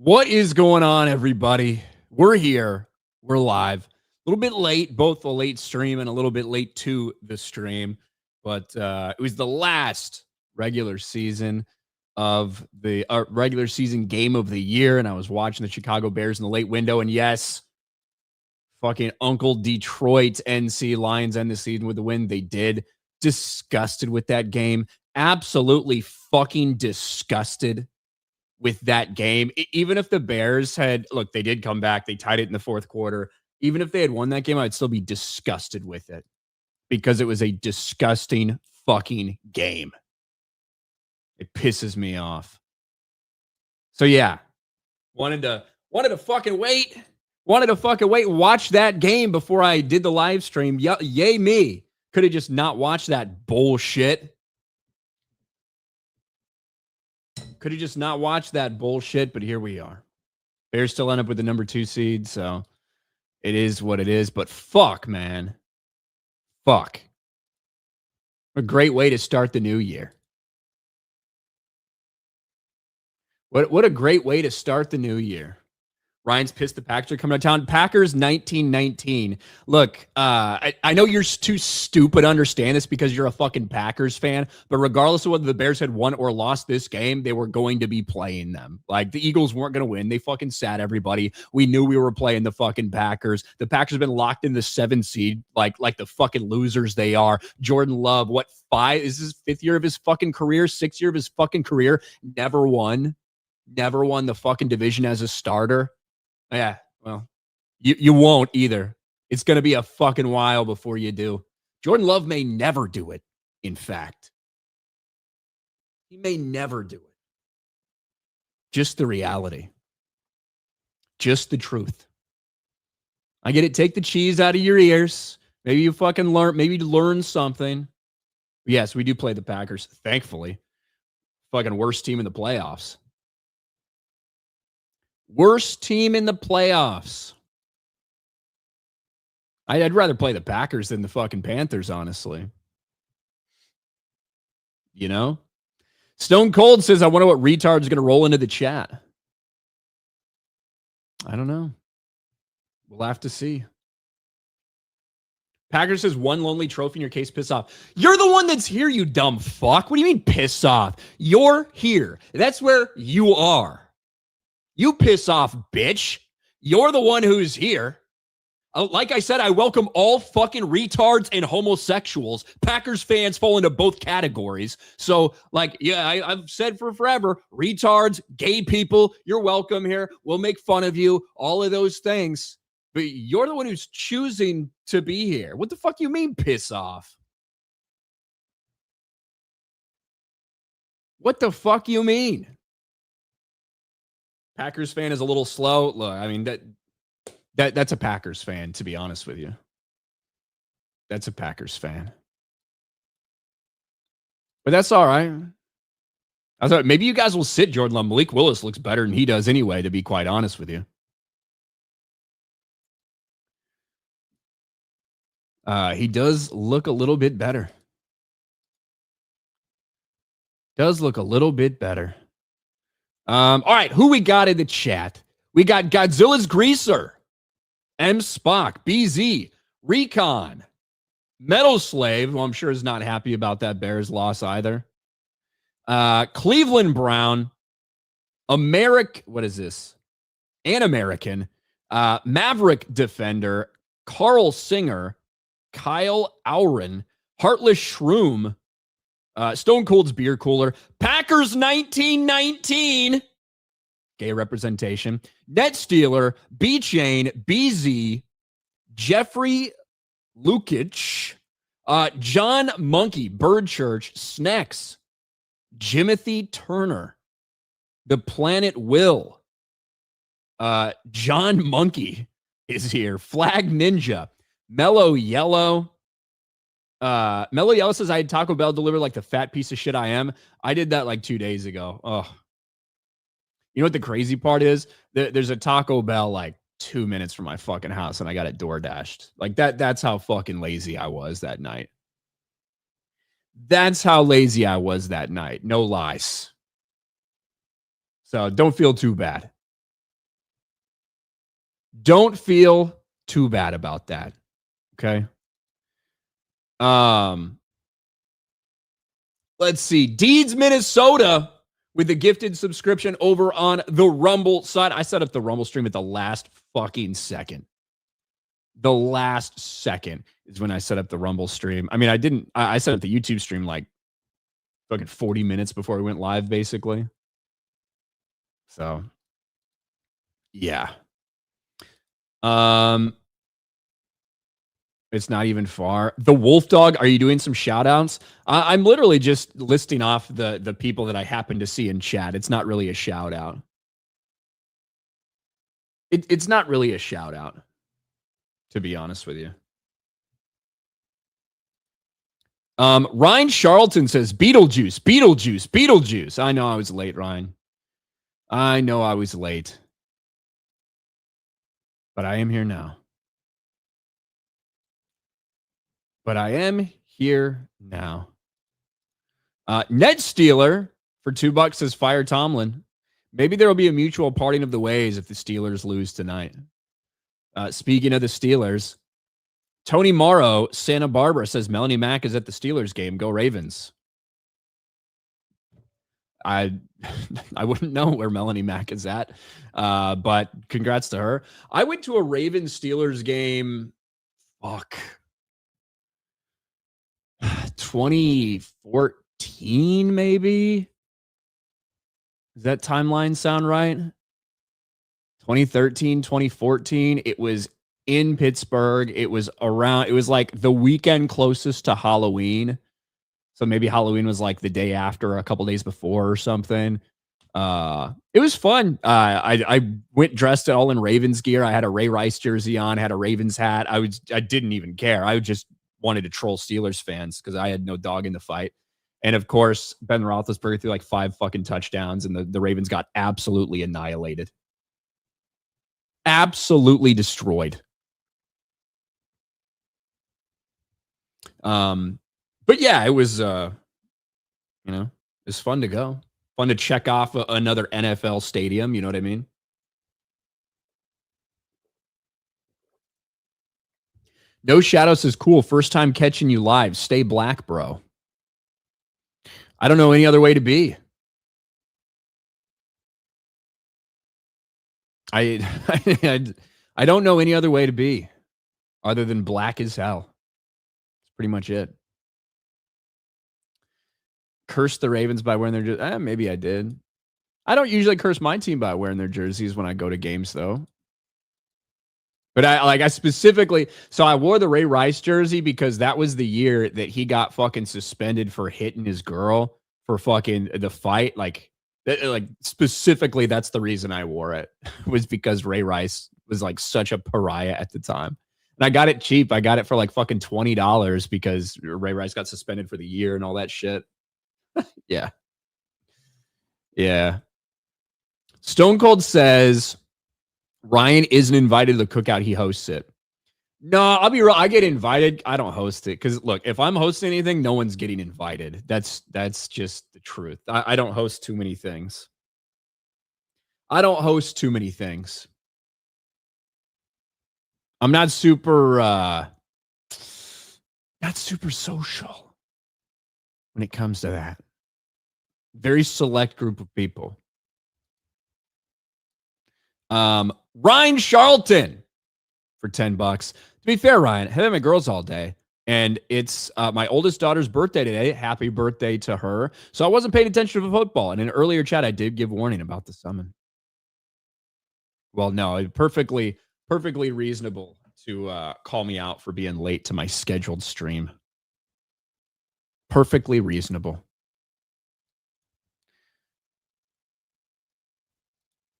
What is going on, everybody? We're here. We're live. A little bit late, both the late stream and a little bit late to the stream. But it was the last regular season of the regular season game of the year. And I was watching the Chicago Bears in the late window. And yes, fucking Uncle Detroit NC Lions end the season with the win. They did. Disgusted with that game. Absolutely fucking disgusted with that game. Even if the Bears had, look, they did come back. They tied it in the fourth quarter. Even if they had won that game, I'd still be disgusted with it because it was a disgusting fucking game. It pisses me off. So yeah, wanted to fucking wait. Wanted to fucking wait. Watch that game before I did the live stream. Yay me. Could have just not watched that bullshit. Could have just not watched that bullshit, but here we are. Bears still end up with the number 2 seed, so it is what it is. But fuck, man. Fuck. A great way to start the new year. What a great way to start the new year. Ryan's pissed the Packers are coming to town. Packers 19-19. Look, I know you're too stupid to understand this because you're a fucking Packers fan, but regardless of whether the Bears had won or lost this game, they were going to be playing them. Like, the Eagles weren't going to win. They fucking sat everybody. We knew we were playing the fucking Packers. The Packers have been locked in the 7 seed like the fucking losers they are. Jordan Love, what, 5? Is this 5th year of his fucking career? 6th year of his fucking career? Never won the fucking division as a starter. Yeah, well, you won't either. It's going to be a fucking while before you do. Jordan Love may never do it, in fact. He may never do it. Just the reality. Just the truth. I get it. Take the cheese out of your ears. Maybe you fucking learn something. Yes, we do play the Packers, thankfully. Fucking worst team in the playoffs. Worst team in the playoffs. I'd rather play the Packers than the fucking Panthers, honestly. You know? Stone Cold says, I wonder what retard's going to roll into the chat. I don't know. We'll have to see. Packers says, one lonely trophy in your case, piss off. You're the one that's here, you dumb fuck. What do you mean piss off? You're here. That's where you are. You piss off, bitch. You're the one who's here. Like I said, I welcome all fucking retards and homosexuals. Packers fans fall into both categories. So, I've said for forever, retards, gay people, you're welcome here. We'll make fun of you, all of those things. But you're the one who's choosing to be here. What the fuck you mean, piss off? What the fuck you mean? Packers fan is a little slow. Look, I mean, that's a Packers fan, to be honest with you. That's a Packers fan. But that's all right. I thought maybe you guys will sit Jordan Love. Malik Willis looks better than he does anyway, to be quite honest with you. He does look a little bit better. Does look a little bit better. All right, who we got in the chat? We got Godzilla's Greaser, M. Spock, BZ, Recon, Metal Slave, who I'm sure is not happy about that Bears loss either. Cleveland Brown, what is this? An American, Maverick Defender, Carl Singer, Kyle Auren, Heartless Shroom, Stone Cold's Beer Cooler, Packers 1919, gay representation, Net Stealer, B Chain, BZ, Jeffrey Lukic, John Monkey, Bird Church, Snacks, Jimothy Turner, The Planet Will, John Monkey is here, Flag Ninja, Mellow Yellow. Mellow Yellow says, I had Taco Bell deliver like the fat piece of shit I am. I did that like 2 days ago. Oh, you know what the crazy part is? There's a Taco Bell like 2 minutes from my fucking house and I got it door dashed. Like that's how fucking lazy I was that night. That's how lazy I was that night. No lies. So don't feel too bad. Don't feel too bad about that. Okay. Let's see. Deeds, Minnesota with a gifted subscription over on the Rumble side. I set up the Rumble stream at the last fucking second. The last second is when I set up the Rumble stream. I mean, I set up the YouTube stream like fucking 40 minutes before we went live, basically. So, yeah. It's not even far. The Wolf Dog, are you doing some shout outs? I'm literally just listing off the people that I happen to see in chat. It's not really a shout out. It's not really a shout out, to be honest with you. Ryan Charlton says Beetlejuice, Beetlejuice, Beetlejuice. I know I was late, Ryan. I know I was late. But I am here now. But I am here now. Ned Steeler for $2 says fire Tomlin. Maybe there will be a mutual parting of the ways if the Steelers lose tonight. Speaking of the Steelers, Tony Morrow, Santa Barbara says Melanie Mack is at the Steelers game. Go Ravens. I wouldn't know where Melanie Mack is at, but congrats to her. I went to a Ravens Steelers game. 2014, maybe. Does that timeline sound right? 2013, 2014. It was in Pittsburgh. It was like the weekend closest to Halloween. So maybe Halloween was like the day after, a couple days before or something. It was fun. I went dressed all in Ravens gear. I had a Ray Rice jersey on, had a Ravens hat. I didn't even care. I just wanted to troll Steelers fans because I had no dog in the fight. And of course, Ben Roethlisberger threw like 5 fucking touchdowns, and the Ravens got absolutely annihilated. Absolutely destroyed. But yeah, it was it's fun to go. Fun to check off another NFL stadium, you know what I mean? No Shadow says, cool, first time catching you live. Stay black, bro. I don't know any other way to be. I don't know any other way to be other than black as hell. That's pretty much it. Curse the Ravens by wearing their jerseys. Maybe I did. I don't usually curse my team by wearing their jerseys when I go to games, though. But I specifically, so I wore the Ray Rice jersey because that was the year that he got fucking suspended for hitting his girl for fucking the fight. Like specifically, that's the reason I wore it, was because Ray Rice was like such a pariah at the time. And I got it cheap. I got it for like fucking $20 because Ray Rice got suspended for the year and all that shit. Yeah. Yeah. Stone Cold says Ryan isn't invited to the cookout. He hosts it. No, I'll be real. I get invited. I don't host it because look, if I'm hosting anything, no one's getting invited. That's just the truth. I don't host too many things. I'm not super social when it comes to that. Very select group of people. Ryan Charlton for $10. To be fair, Ryan, I had my girls all day, and it's my oldest daughter's birthday today. Happy birthday to her. So I wasn't paying attention to football. And in an earlier chat, I did give warning about the summon. Well, no, perfectly reasonable to call me out for being late to my scheduled stream. Perfectly reasonable.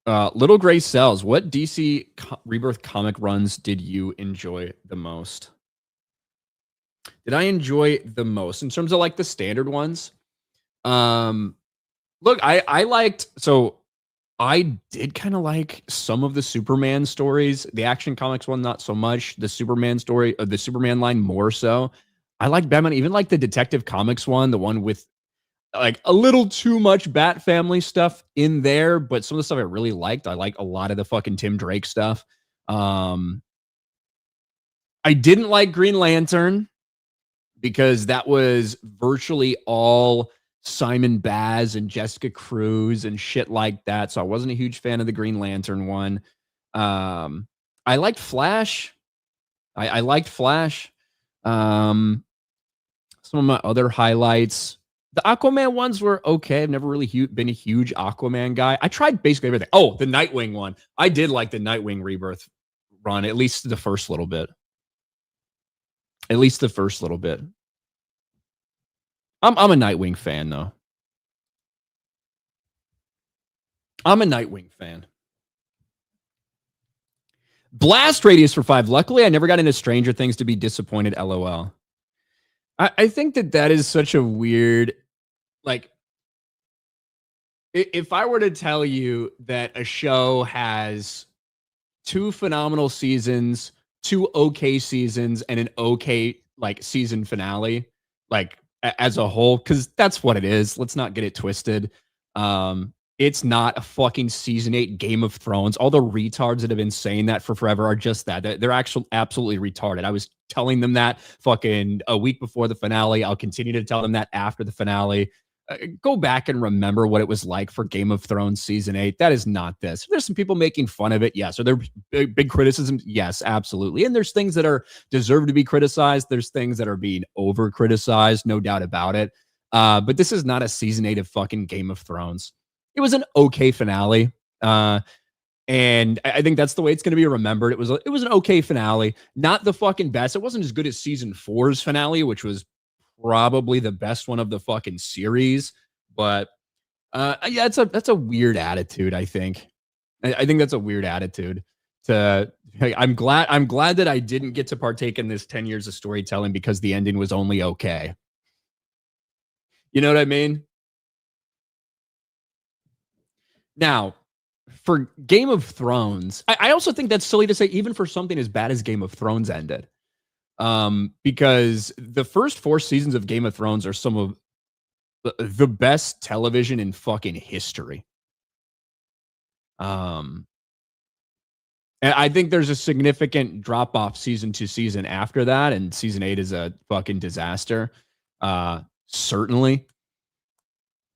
Little Gray Cells, what DC Rebirth comic runs did you enjoy the most? Did I enjoy the most in terms of like the standard ones? Look, I liked, so I did kind of like some of the Superman stories. The Action Comics one, not so much. The Superman story, the Superman line more so. I like Batman, even like the Detective Comics one, the one with like a little too much Bat Family stuff in there, but some of the stuff I really liked. I like a lot of the fucking Tim Drake stuff. I didn't like Green Lantern because that was virtually all Simon Baz and Jessica Cruz and shit like that. So I wasn't a huge fan of the Green Lantern one. I liked Flash. I liked Flash. Some of my other highlights. The Aquaman ones were okay. I've never really been a huge Aquaman guy. I tried basically everything. Oh, the Nightwing one. I did like the Nightwing Rebirth run, at least the first little bit. At least the first little bit. I'm a Nightwing fan, though. I'm a Nightwing fan. Blast Radius for 5. Luckily, I never got into Stranger Things to be disappointed. LOL. I think that is such a weird, like, if I were to tell you that a show has 2 phenomenal seasons, 2 okay seasons, and an okay like season finale, like as a whole, because that's what it is. Let's not get it twisted. It's not a fucking season 8 Game of Thrones. All the retards that have been saying that for forever are just that. They're actually absolutely retarded. I was telling them that fucking a week before the finale. I'll continue to tell them that after the finale. Go back and remember what it was like for Game of Thrones season 8. That is not this. There's some people making fun of it. Yes. Are there big criticisms? Yes, absolutely. And there's things that are deserved to be criticized. There's things that are being over criticized. No doubt about it. But this is not a season 8 of fucking Game of Thrones. It was an okay finale. And I think that's the way it's going to be remembered. It was an okay finale. Not the fucking best. It wasn't as good as season 4's finale, which was probably the best one of the fucking series, but yeah, that's a weird attitude. I think that's a weird attitude. I'm glad that I didn't get to partake in this 10 years of storytelling because the ending was only okay. You know what I mean? Now, for Game of Thrones, I also think that's silly to say, even for something as bad as Game of Thrones ended. Because the first 4 seasons of Game of Thrones are some of the best television in fucking history. And I think there's a significant drop off season to season after that, and season 8 is a fucking disaster. Certainly.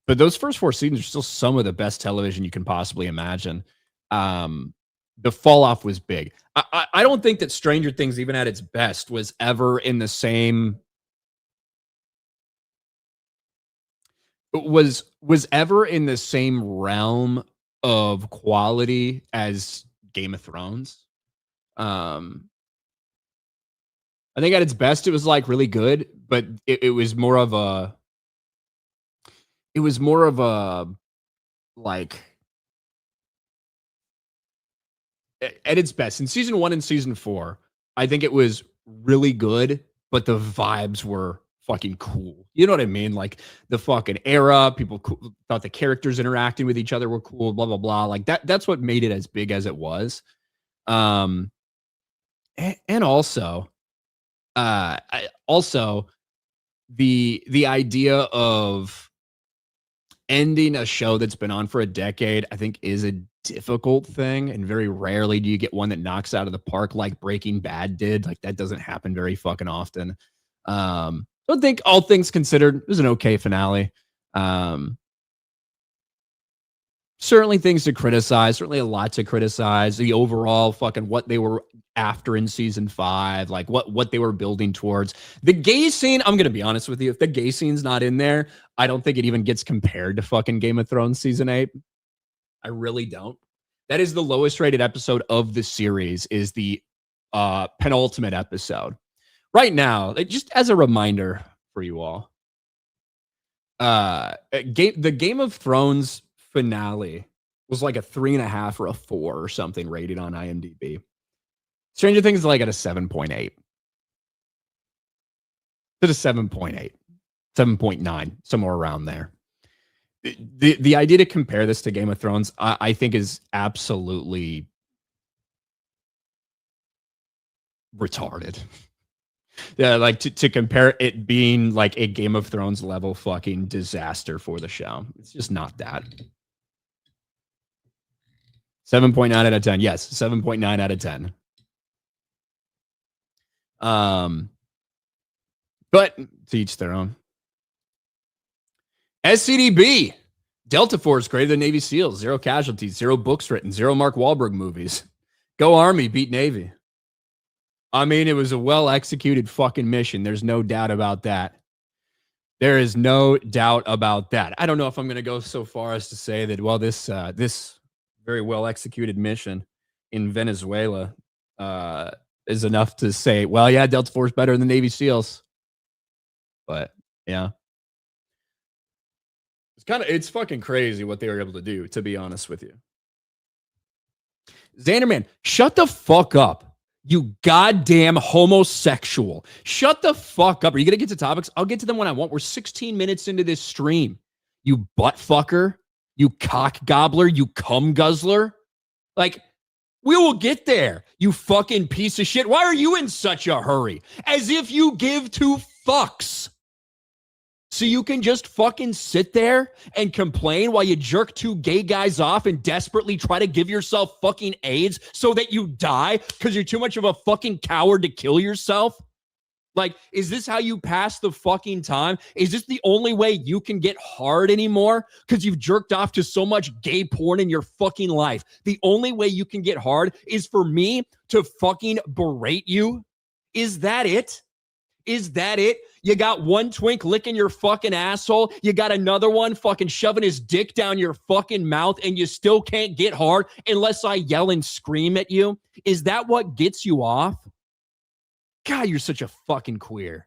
But those first 4 seasons are still some of the best television you can possibly imagine. The fall off was big. I don't think that Stranger Things, even at its best, was ever in the same realm of quality as Game of Thrones. I think at its best it was like really good, but it was more of a like at its best in season 1 and season 4, I think it was really good, but the vibes were fucking cool. You know what I mean? Like the fucking era, people thought the characters interacting with each other were cool, blah, blah, blah. Like that's what made it as big as it was. And also, the idea of ending a show that's been on for a decade, I think, is a difficult thing, and very rarely do you get one that knocks out of the park like Breaking Bad did. Like that doesn't happen very fucking often. I think all things considered, it was an okay finale. Certainly things to criticize, certainly a lot to criticize. The overall fucking what they were after in season 5, like what they were building towards. The gay scene, I'm going to be honest with you, if the gay scene's not in there, I don't think it even gets compared to fucking Game of Thrones season 8. I really don't. That is the lowest rated episode of the series, is the penultimate episode. Right now, just as a reminder for you all, the Game of Thrones finale was like a 3.5 or a 4 or something rated on IMDb. Stranger Things is like at a 7.8. To the 7.8, 7.9, somewhere around there. The idea to compare this to Game of Thrones, I think, is absolutely retarded. Yeah, like to compare it being like a Game of Thrones level fucking disaster for the show. It's just not that. 7.9 out of 10. Yes, 7.9 out of 10. But to each their own. SCDB. Delta Force greater than Navy SEALs. 0 casualties. 0 books written. 0 Mark Wahlberg movies. Go Army. Beat Navy. I mean, it was a well-executed fucking mission. There's no doubt about that. There is no doubt about that. I don't know if I'm going to go so far as to say that, well, this very well-executed mission in Venezuela is enough to say, well, yeah, Delta Force better than Navy SEALs. But, yeah. It's fucking crazy what they were able to do, to be honest with you. Xanderman, shut the fuck up. You goddamn homosexual. Shut the fuck up. Are you going to get to topics? I'll get to them when I want. We're 16 minutes into this stream. You butt fucker. You cock gobbler. You cum guzzler. Like, we will get there, you fucking piece of shit. Why are you in such a hurry? As if you give two fucks. So you can just fucking sit there and complain while you jerk 2 gay guys off and desperately try to give yourself fucking AIDS so that you die because you're too much of a fucking coward to kill yourself? Like, is this how you pass the fucking time? Is this the only way you can get hard anymore? Because you've jerked off to so much gay porn in your fucking life. The only way you can get hard is for me to fucking berate you? Is that it? Is that it? You got one twink licking your fucking asshole. You got another one fucking shoving his dick down your fucking mouth, and you still can't get hard unless I yell and scream at you. Is that what gets you off? God, you're such a fucking queer.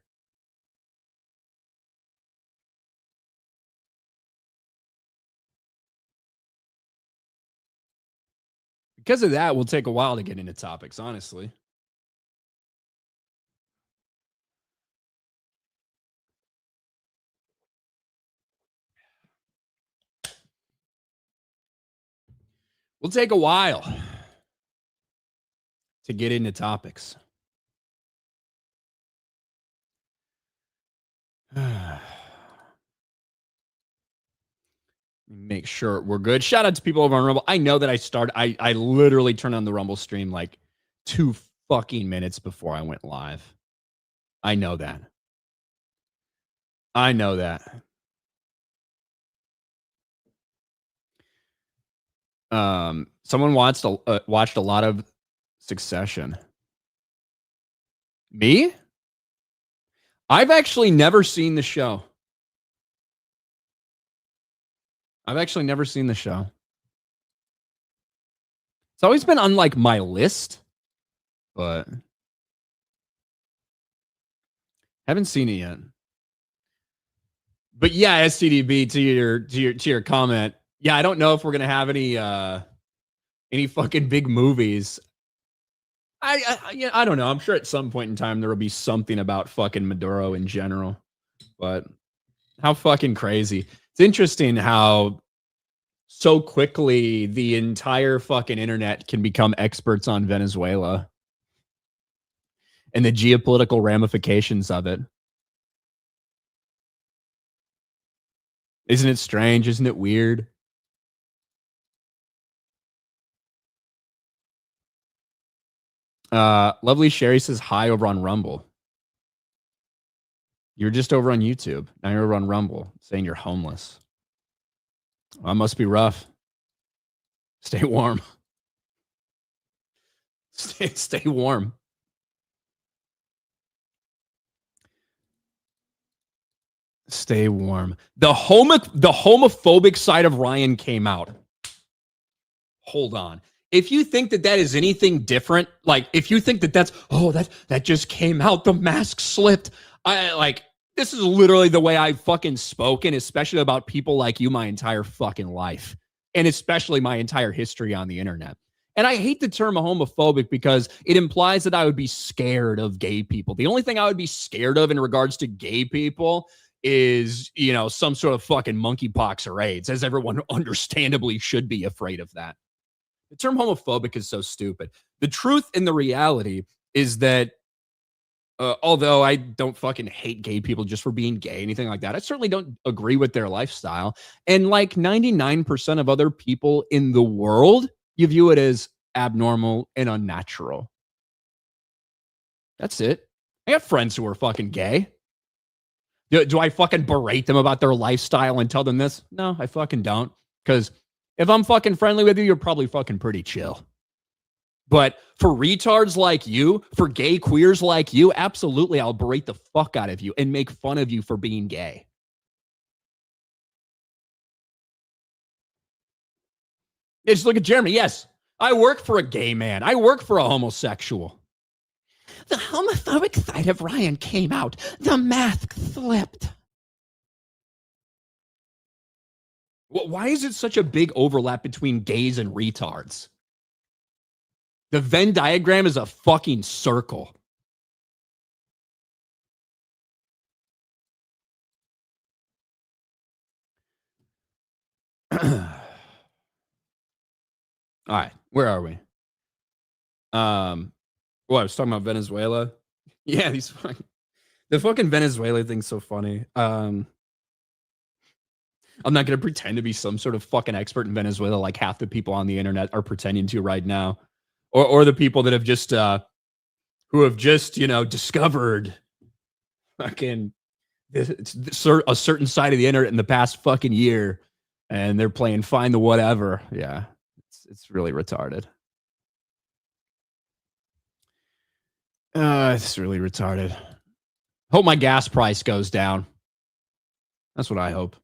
Because of that, we'll take a while to get into topics, honestly. We'll take a while to get into topics. Make sure we're good. Shout out to people over on Rumble. I know that I literally turned on the Rumble stream like 2 fucking minutes before I went live. I know that. I know that. Someone watched a lot of Succession. Me? I've actually never seen the show. It's always been on like my list, but haven't seen it yet. But yeah, SCDB, to your comment. Yeah, I don't know if we're gonna have any fucking big movies. I don't know. I'm sure at some point in time there will be something about fucking Maduro in general. But how fucking crazy. It's interesting how so quickly the entire fucking internet can become experts on Venezuela and the geopolitical ramifications of it. Isn't it strange? Isn't it weird? Lovely Sherry says hi over on Rumble. You're just over on YouTube. Now you're over on Rumble saying you're homeless. Well, that must be rough. Stay warm. Stay warm. Stay warm. The homophobic side of Ryan came out. Hold on. If you think that is anything different, like if you think that just came out, the mask slipped. This is literally the way I've fucking spoken, especially about people like you my entire fucking life, and especially my entire history on the internet. And I hate the term homophobic because it implies that I would be scared of gay people. The only thing I would be scared of in regards to gay people is, some sort of fucking monkeypox or AIDS, as everyone understandably should be afraid of that. The term homophobic is so stupid. The truth and the reality is that although I don't fucking hate gay people just for being gay, anything like that, I certainly don't agree with their lifestyle. And like 99% of other people in the world, you view it as abnormal and unnatural. That's it. I got friends who are fucking gay. Do I fucking berate them about their lifestyle and tell them this? No, I fucking don't. Because if I'm fucking friendly with you, you're probably fucking pretty chill. But for retards like you, for gay queers like you, absolutely, I'll berate the fuck out of you and make fun of you for being gay. Just look at Jeremy. Yes, I work for a gay man. I work for a homosexual. The homophobic side of Ryan came out. The mask slipped. Why is it such a big overlap between gays and retards? The Venn diagram is a fucking circle. All right, where are we? Well, I was talking about Venezuela. Yeah, the fucking Venezuela thing's so funny. I'm not gonna pretend to be some sort of fucking expert in Venezuela like half the people on the internet are pretending to right now, or the people that have just who have just discovered fucking a certain side of the internet in the past fucking year, and they're playing find the whatever. Yeah, it's really retarded. It's really retarded. Hope my gas price goes down. That's what I hope.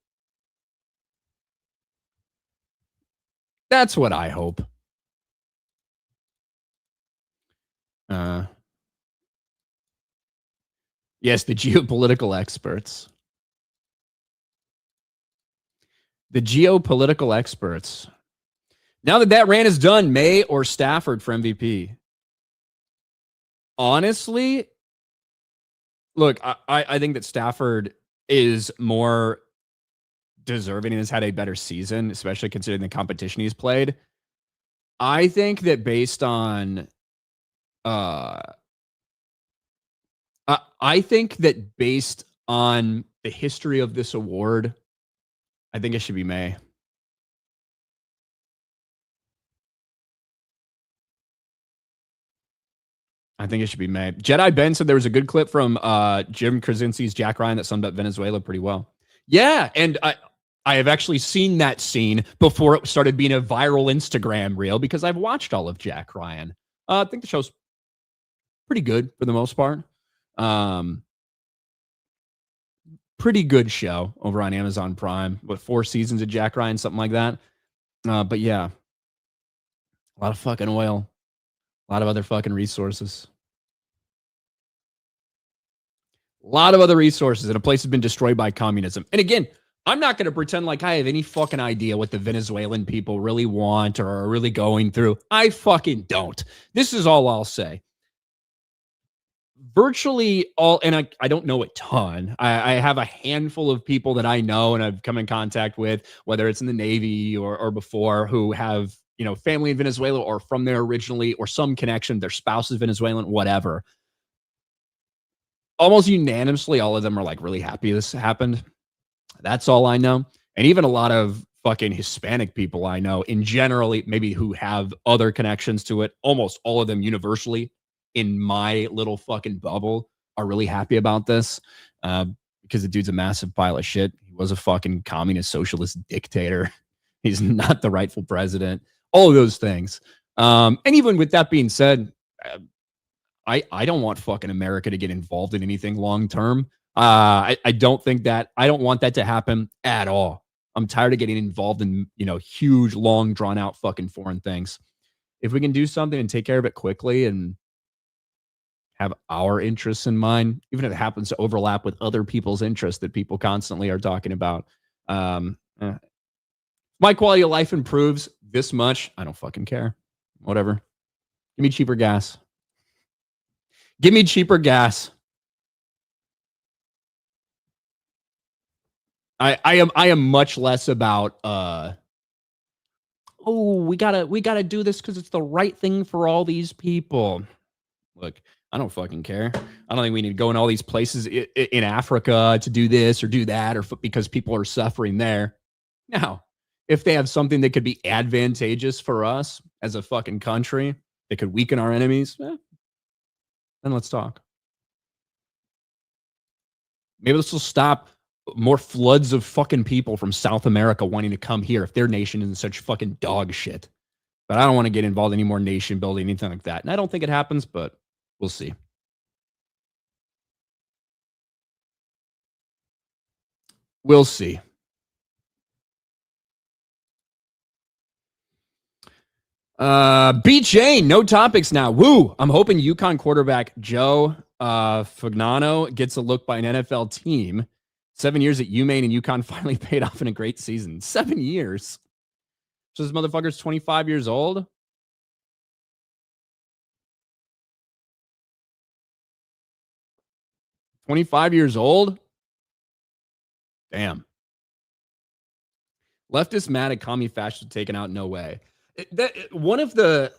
That's what I hope. Yes, the geopolitical experts. The geopolitical experts. Now that rant is done, May or Stafford for MVP? Honestly, look, I think that Stafford is more deserving and has had a better season, especially considering the competition he's played. I think that based on I think that based on the history of this award, I think it should be May. I think it should be May. Jedi Ben said there was a good clip from Jim Krasinski's Jack Ryan that summed up Venezuela pretty well. Yeah, and I have actually seen that scene before it started being a viral Instagram reel because I've watched all of Jack Ryan. I think the show's pretty good for the most part. Pretty good show over on Amazon Prime. What, 4 seasons of Jack Ryan, something like that. But yeah, a lot of fucking oil, a lot of other fucking resources. A lot of other resources, and a place has been destroyed by communism. And again, I'm not going to pretend like I have any fucking idea what the Venezuelan people really want or are really going through. I fucking don't. This is all I'll say. Virtually all, and I don't know a ton. I have a handful of people that I know and I've come in contact with, whether it's in the Navy or before, who have family in Venezuela or from there originally or some connection. Their spouse is Venezuelan, whatever. Almost unanimously, all of them are like really happy this happened. That's all I know. And even a lot of fucking Hispanic people I know in generally, maybe who have other connections to it, almost all of them universally in my little fucking bubble are really happy about this because the dude's a massive pile of shit. He was a fucking communist socialist dictator. He's not the rightful president. All of those things. And even with that being said, I don't want fucking America to get involved in anything long term. I don't want that to happen at all. I'm tired of getting involved in, huge, long, drawn out fucking foreign things. If we can do something and take care of it quickly and have our interests in mind, even if it happens to overlap with other people's interests that people constantly are talking about. My quality of life improves this much. I don't fucking care. Whatever. Give me cheaper gas. Give me cheaper gas. I am much less about we gotta do this because it's the right thing for all these people. Look, I don't fucking care. I don't think we need to go in all these places in Africa to do this or do that or because people are suffering there. Now, if they have something that could be advantageous for us as a fucking country that could weaken our enemies, then let's talk. Maybe this will stop more floods of fucking people from South America wanting to come here if their nation is such fucking dog shit. But I don't want to get involved in any more nation building, anything like that. And I don't think it happens, but we'll see. We'll see. B Chain, no topics now. Woo! I'm hoping UConn quarterback Joe Fagnano gets a look by an NFL team. 7 years at UMaine and UConn finally paid off in a great season. 7 years. So this motherfucker's 25 years old. Damn. Leftist mad at commie fascists taken out. No way. One of the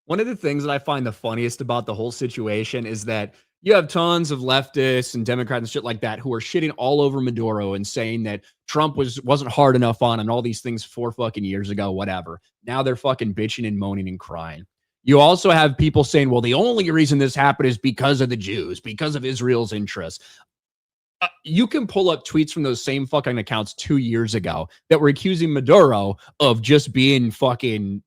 things that I find the funniest about the whole situation is that you have tons of leftists and Democrats and shit like that who are shitting all over Maduro and saying that Trump wasn't hard enough on him and all these things 4 fucking years ago, whatever. Now they're fucking bitching and moaning and crying. You also have people saying, well, the only reason this happened is because of the Jews, because of Israel's interests. You can pull up tweets from those same fucking accounts 2 years ago that were accusing Maduro of just being fucking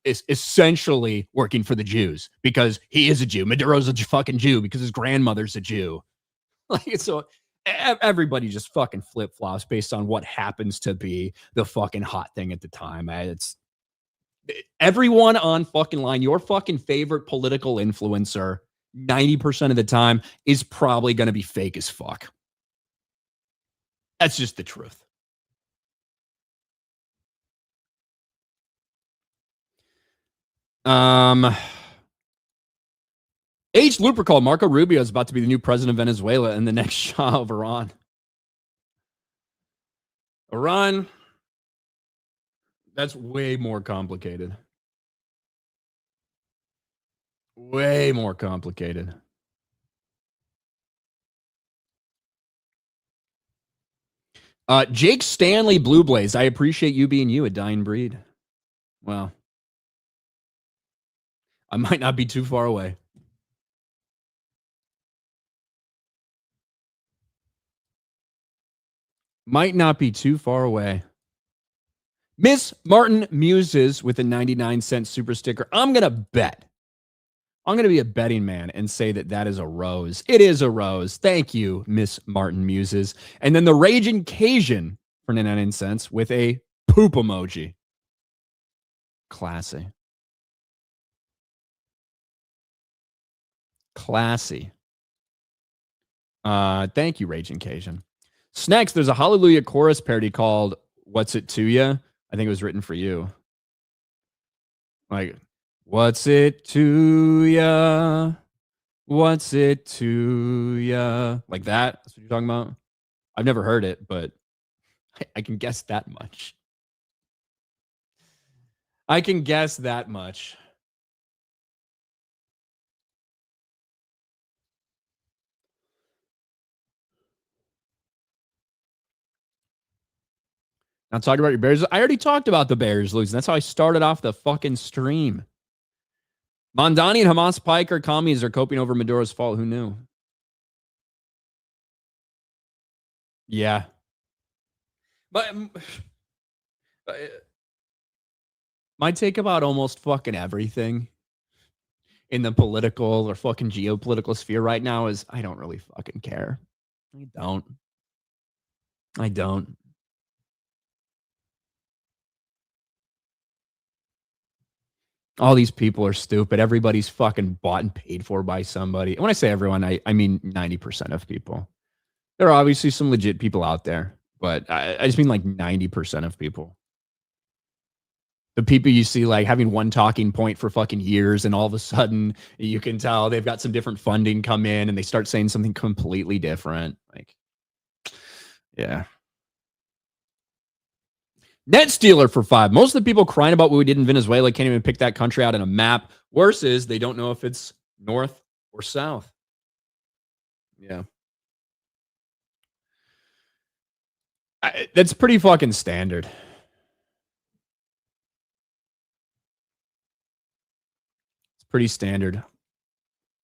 essentially working for the Jews because he is a Jew. Maduro's a fucking Jew because his grandmother's a Jew. Like, so everybody just fucking flip flops based on what happens to be the fucking hot thing at the time. It's everyone on fucking line. Your fucking favorite political influencer 90% of the time is probably going to be fake as fuck. That's just the truth. H. Looper called Marco Rubio is about to be the new president of Venezuela and the next Shah of Iran. Iran, that's way more complicated. Way more complicated. Jake Stanley Blue Blaze, I appreciate you being you, a dying breed. Well, I might not be too far away. Might not be too far away. Miss Martin Muses with a 99-cent super sticker. I'm going to bet. I'm going to be a betting man and say that is a rose. It is a rose. Thank you, Miss Martin Muses. And then the Raging Cajun for 99 cents with a poop emoji. Classy. Classy. Thank you, Raging Cajun. Snacks, there's a Hallelujah Chorus parody called What's It To Ya? I think it was written for you. Like, what's it to ya? What's it to ya? Like that? That's what you're talking about? I've never heard it, but I can guess that much. I can guess that much. Now talking about your Bears. I already talked about the Bears losing. That's how I started off the fucking stream. Mondani and Hamas Pike are commies are coping over Maduro's fault. Who knew? Yeah. But my take about almost fucking everything in the political or fucking geopolitical sphere right now is I don't really fucking care. I don't. All these people are stupid. Everybody's fucking bought and paid for by somebody. And when I say everyone, I mean 90% of people. There are obviously some legit people out there, but I just mean like 90% of people. The people you see like having one talking point for fucking years, and all of a sudden you can tell they've got some different funding come in and they start saying something completely different. Like, yeah. Net Stealer for 5. Most of the people crying about what we did in Venezuela can't even pick that country out on a map. Worse is they don't know if it's north or south. Yeah. That's pretty fucking standard. It's pretty standard. A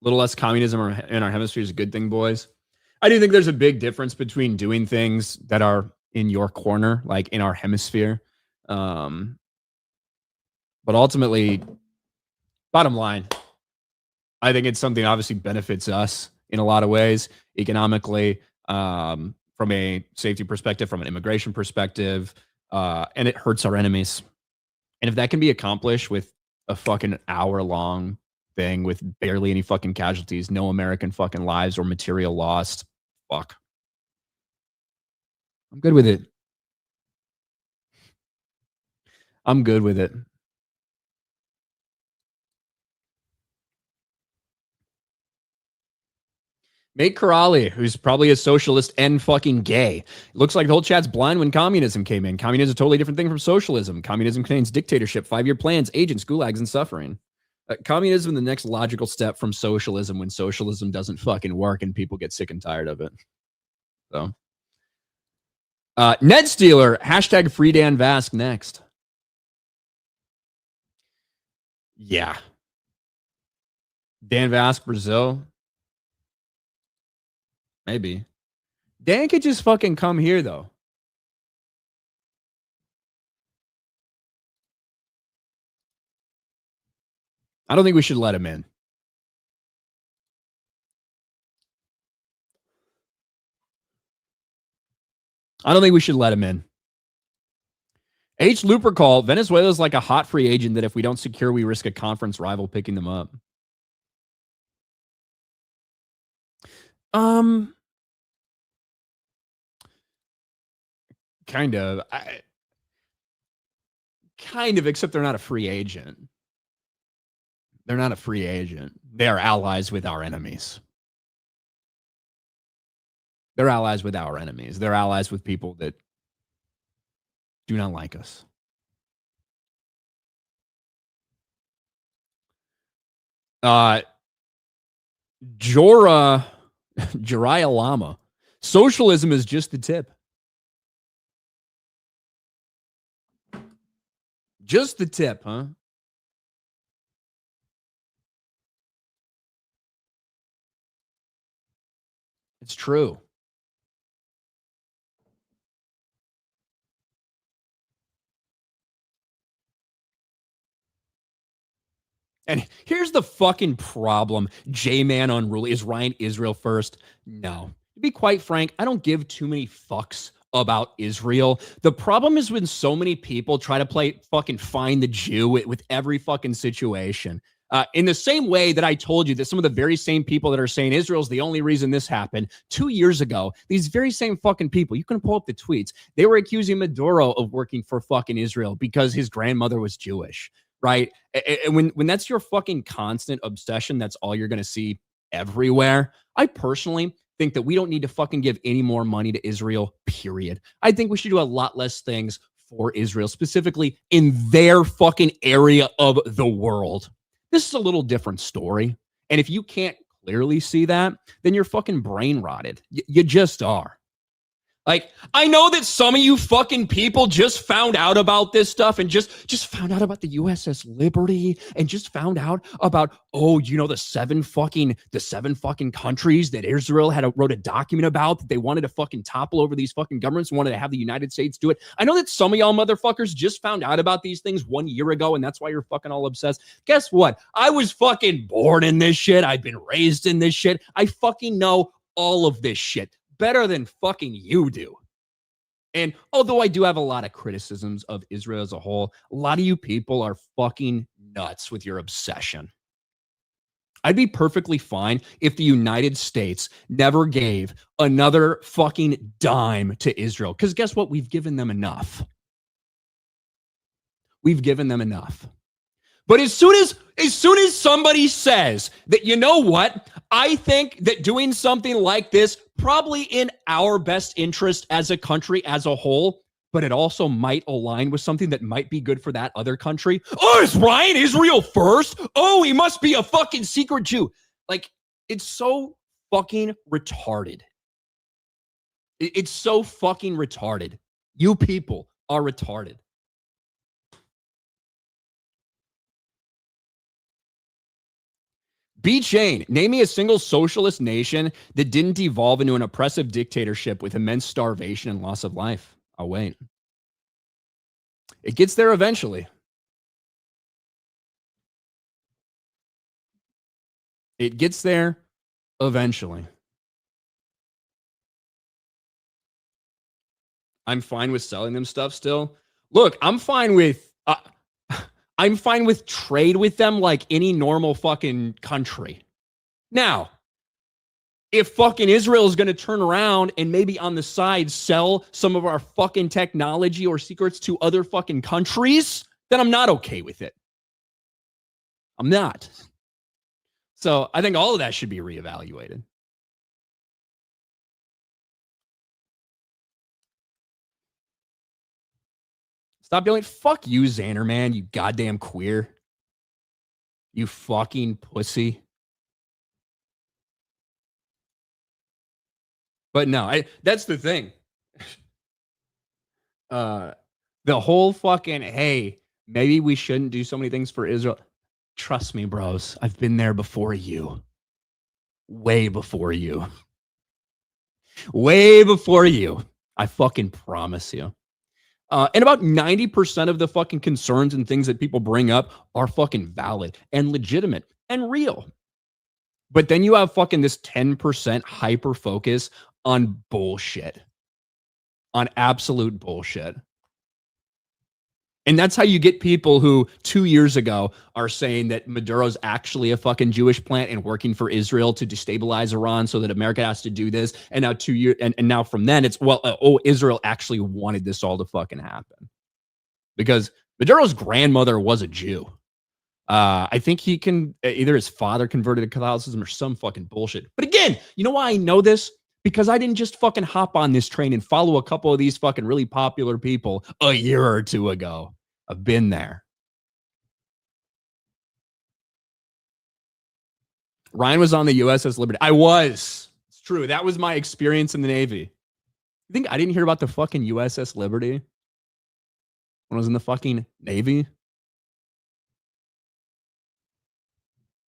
little less communism in our hemisphere is a good thing, boys. I do think there's a big difference between doing things that are in your corner, like in our hemisphere. But ultimately, bottom line, I think it's something obviously benefits us in a lot of ways, economically, from a safety perspective, from an immigration perspective, and it hurts our enemies. And if that can be accomplished with a fucking hour-long thing with barely any fucking casualties, no American fucking lives or material lost, fuck. I'm good with it. I'm good with it. Make Corrali, who's probably a socialist and fucking gay. Looks like the whole chat's blind when communism came in. Communism is a totally different thing from socialism. Communism contains dictatorship, 5-year plans, agents, gulags, and suffering. Communism, the next logical step from socialism when socialism doesn't fucking work and people get sick and tired of it. So, Ned Steeler, hashtag free Dan Vask next. Yeah. Dan Vask, Brazil. Maybe. Dan could just fucking come here, though. I don't think we should let him in. I don't think we should let him in. H. Looper call, Venezuela's like a hot free agent that if we don't secure, we risk a conference rival picking them up. Kind of. Kind of, except they're not a free agent. They're not a free agent. They are allies with our enemies. They're allies with our enemies. They're allies with people that do not like us. Jorah Lama. Socialism is just the tip. Just the tip, huh? It's true. And here's the fucking problem. J-Man Unruly. Is Ryan Israel first? No. To be quite frank, I don't give too many fucks about Israel. The problem is when so many people try to play fucking find the Jew with every fucking situation. In the same way that I told you that some of the very same people that are saying Israel's the only reason this happened 2 years ago, these very same fucking people, you can pull up the tweets, they were accusing Maduro of working for fucking Israel because his grandmother was Jewish, right? And when that's your fucking constant obsession, that's all you're going to see everywhere. I personally think that we don't need to fucking give any more money to Israel, period. I think we should do a lot less things for Israel, specifically in their fucking area of the world. This is a little different story. And if you can't clearly see that, then you're fucking brain rotted. You just are. Like, I know that some of you fucking people just found out about this stuff and just found out about the USS Liberty and just found out about, the seven fucking countries that Israel wrote a document about that they wanted to fucking topple over these fucking governments and wanted to have the United States do it. I know that some of y'all motherfuckers just found out about these things 1 year ago and that's why you're fucking all obsessed. Guess what? I was fucking born in this shit. I've been raised in this shit. I fucking know all of this shit better than fucking you do. And although I do have a lot of criticisms of Israel as a whole, a lot of you people are fucking nuts with your obsession. I'd be perfectly fine if the United States never gave another fucking dime to Israel. Because guess what? We've given them enough. We've given them enough. But as soon as somebody says that, you know what, I think that doing something like this probably in our best interest as a country as a whole, but it also might align with something that might be good for that other country. Oh, is Ryan Israel first? Oh, he must be a fucking secret Jew. Like, it's so fucking retarded. It's so fucking retarded. You people are retarded. B Chain, name me a single socialist nation that didn't evolve into an oppressive dictatorship with immense starvation and loss of life. Oh, wait. It gets there eventually. It gets there eventually. I'm fine with selling them stuff still. Look, I'm fine with trade with them like any normal fucking country. Now, if fucking Israel is going to turn around and maybe on the side sell some of our fucking technology or secrets to other fucking countries, then I'm not okay with it. I'm not. So I think all of that should be reevaluated. Stop yelling. Fuck you, Xander, man. You goddamn queer. You fucking pussy. But no, that's the thing. The whole fucking, hey, maybe we shouldn't do so many things for Israel. Trust me, bros. I've been there before you. Way before you. Way before you. I fucking promise you. And about 90% of the fucking concerns and things that people bring up are fucking valid and legitimate and real. But then you have fucking this 10% hyper focus on bullshit, on absolute bullshit. And that's how you get people who 2 years ago are saying that Maduro's actually a fucking Jewish plant and working for Israel to destabilize Iran so that America has to do this. And now 2 years, and now from then it's, Israel actually wanted this all to fucking happen. Because Maduro's grandmother was a Jew. I think he can, either his father converted to Catholicism or some fucking bullshit. But again, you know why I know this? Because I didn't just fucking hop on this train and follow a couple of these fucking really popular people a year or two ago. I've been there. Ryan was on the USS Liberty. I was. It's true. That was my experience in the Navy. You think I didn't hear about the fucking USS Liberty when I was in the fucking Navy?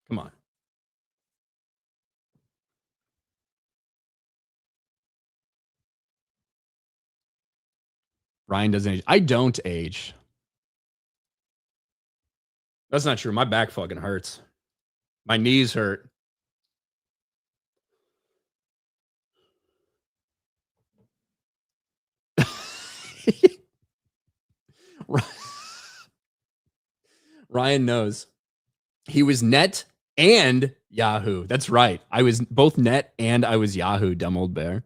Come on. Ryan doesn't age. I don't age. That's not true. My back fucking hurts. My knees hurt. Ryan knows. He was Net and Yahoo. That's right. I was both Net and I was Yahoo, dumb old bear.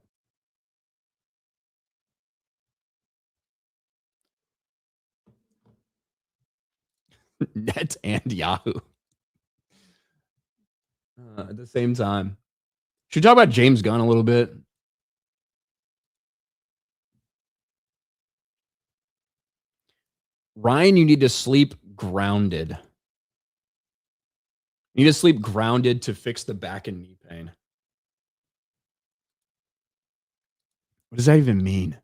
Net and Yahoo. At the same time. Should we talk about James Gunn a little bit? Ryan, you need to sleep grounded. You need to sleep grounded to fix the back and knee pain. What does that even mean?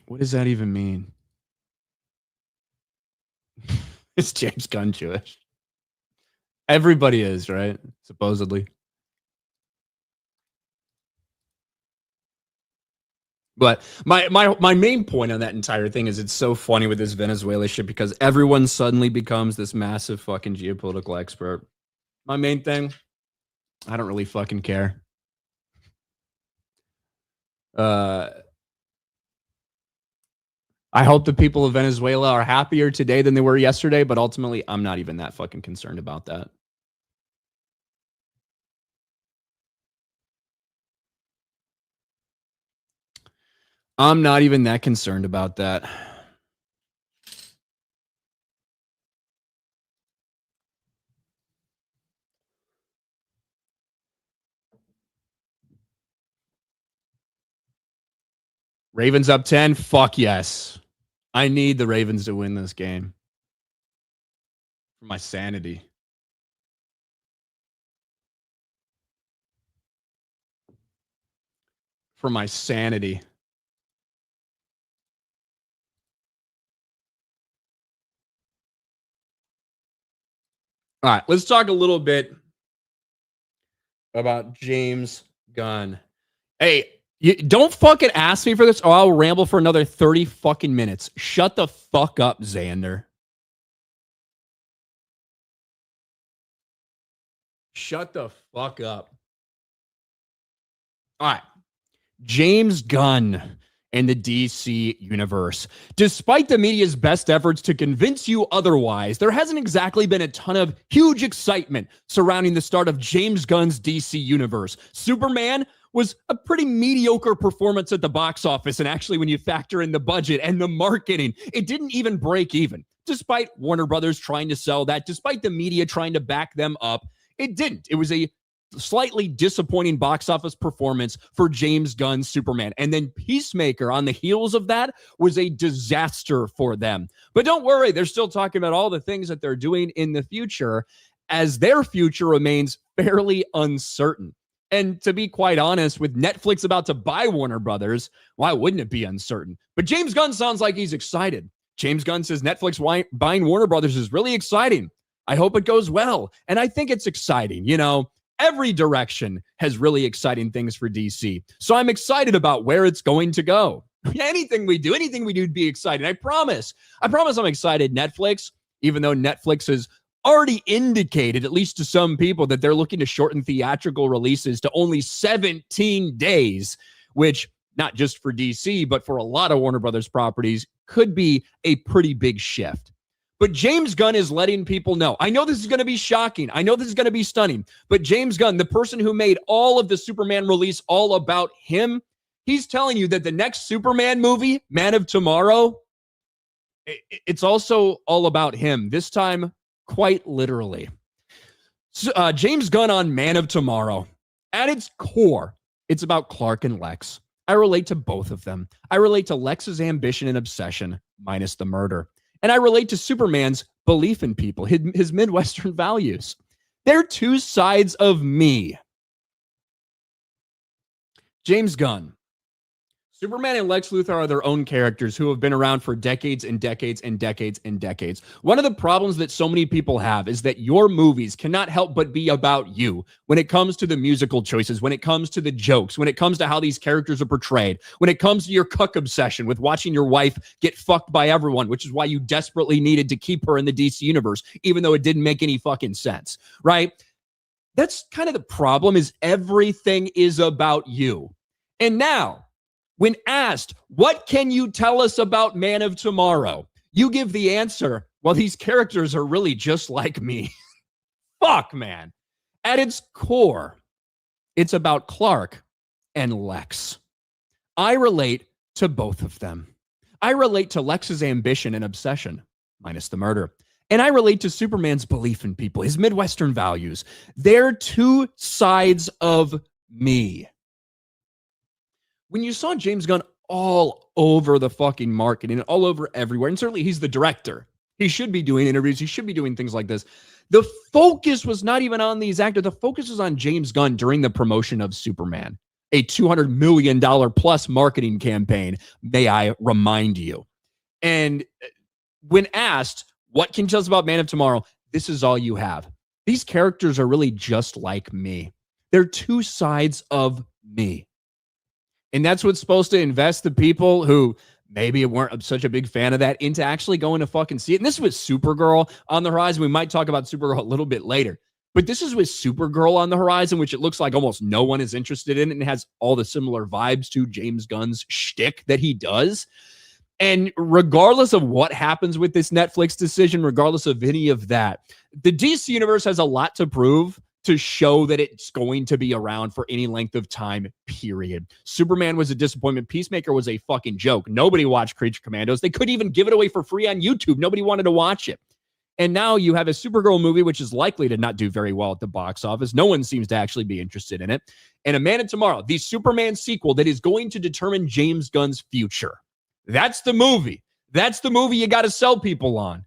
What does that even mean? Is James Gunn Jewish? Everybody is, right? Supposedly. But my main point on that entire thing is it's so funny with this Venezuela shit because everyone suddenly becomes this massive fucking geopolitical expert. My main thing, I don't really fucking care. I hope the people of Venezuela are happier today than they were yesterday, but ultimately, I'm not even that fucking concerned about that. I'm not even that concerned about that. Ravens up 10? Fuck yes. I need the Ravens to win this game. For my sanity. For my sanity. All right, let's talk a little bit about James Gunn. Hey, you don't fucking ask me for this, or I'll ramble for another 30 fucking minutes. Shut the fuck up, Xander. Shut the fuck up. All right. James Gunn and the DC universe. Despite the media's best efforts to convince you otherwise, there hasn't exactly been a ton of huge excitement surrounding the start of James Gunn's DC universe. Superman was a pretty mediocre performance at the box office, and actually when you factor in the budget and the marketing, it didn't even break even. Despite Warner Brothers trying to sell that, despite the media trying to back them up, it didn't. It was a slightly disappointing box office performance for James Gunn's Superman. And then Peacemaker on the heels of that was a disaster for them. But don't worry, they're still talking about all the things that they're doing in the future, as their future remains fairly uncertain. And to be quite honest, with Netflix about to buy Warner Brothers, why wouldn't it be uncertain? But James Gunn sounds like he's excited. James Gunn says Netflix buying Warner Brothers is really exciting. I hope it goes well. And I think it's exciting. You know, every direction has really exciting things for DC. So I'm excited about where it's going to go. Anything we do to be exciting. I promise I'm excited. Netflix, even though Netflix has already indicated, at least to some people, that they're looking to shorten theatrical releases to only 17 days, which not just for DC, but for a lot of Warner Brothers properties could be a pretty big shift. But James Gunn is letting people know. I know this is going to be shocking. I know this is going to be stunning. But James Gunn, the person who made all of the Superman release all about him, he's telling you that the next Superman movie, Man of Tomorrow, it's also all about him. This time, quite literally. So, James Gunn on Man of Tomorrow. At its core, it's about Clark and Lex. I relate to both of them. I relate to Lex's ambition and obsession, minus the murder. And I relate to Superman's belief in people, his Midwestern values. They're two sides of me. James Gunn. Superman and Lex Luthor are their own characters who have been around for decades and decades and decades and decades. One of the problems that so many people have is that your movies cannot help but be about you when it comes to the musical choices, when it comes to the jokes, when it comes to how these characters are portrayed, when it comes to your cuck obsession with watching your wife get fucked by everyone, which is why you desperately needed to keep her in the DC universe, even though it didn't make any fucking sense, right? That's kind of the problem, is everything is about you. And now, when asked, what can you tell us about Man of Tomorrow? You give the answer, well, these characters are really just like me. Fuck, man. At its core, it's about Clark and Lex. I relate to both of them. I relate to Lex's ambition and obsession, minus the murder. And I relate to Superman's belief in people, his Midwestern values. They're two sides of me. When you saw James Gunn all over the fucking marketing and all over everywhere, and certainly he's the director, he should be doing interviews, he should be doing things like this. The focus was not even on these actors. The focus was on James Gunn during the promotion of Superman, a $200 million plus marketing campaign, may I remind you. And when asked, what can you tell us about Man of Tomorrow? This is all you have. These characters are really just like me. They're two sides of me. And that's what's supposed to invest the people who maybe weren't such a big fan of that into actually going to fucking see it. And this was Supergirl on the horizon. We might talk about Supergirl a little bit later. But this is with Supergirl on the horizon, which it looks like almost no one is interested in. And it has all the similar vibes to James Gunn's shtick that he does. And regardless of what happens with this Netflix decision, regardless of any of that, the DC universe has a lot to prove to show that it's going to be around for any length of time, period. Superman was a disappointment. Peacemaker was a fucking joke. Nobody watched Creature Commandos. They couldn't even give it away for free on YouTube. Nobody wanted to watch it. And now you have a Supergirl movie, which is likely to not do very well at the box office. No one seems to actually be interested in it. And a Man of Tomorrow, the Superman sequel that is going to determine James Gunn's future. That's the movie. That's the movie you got to sell people on.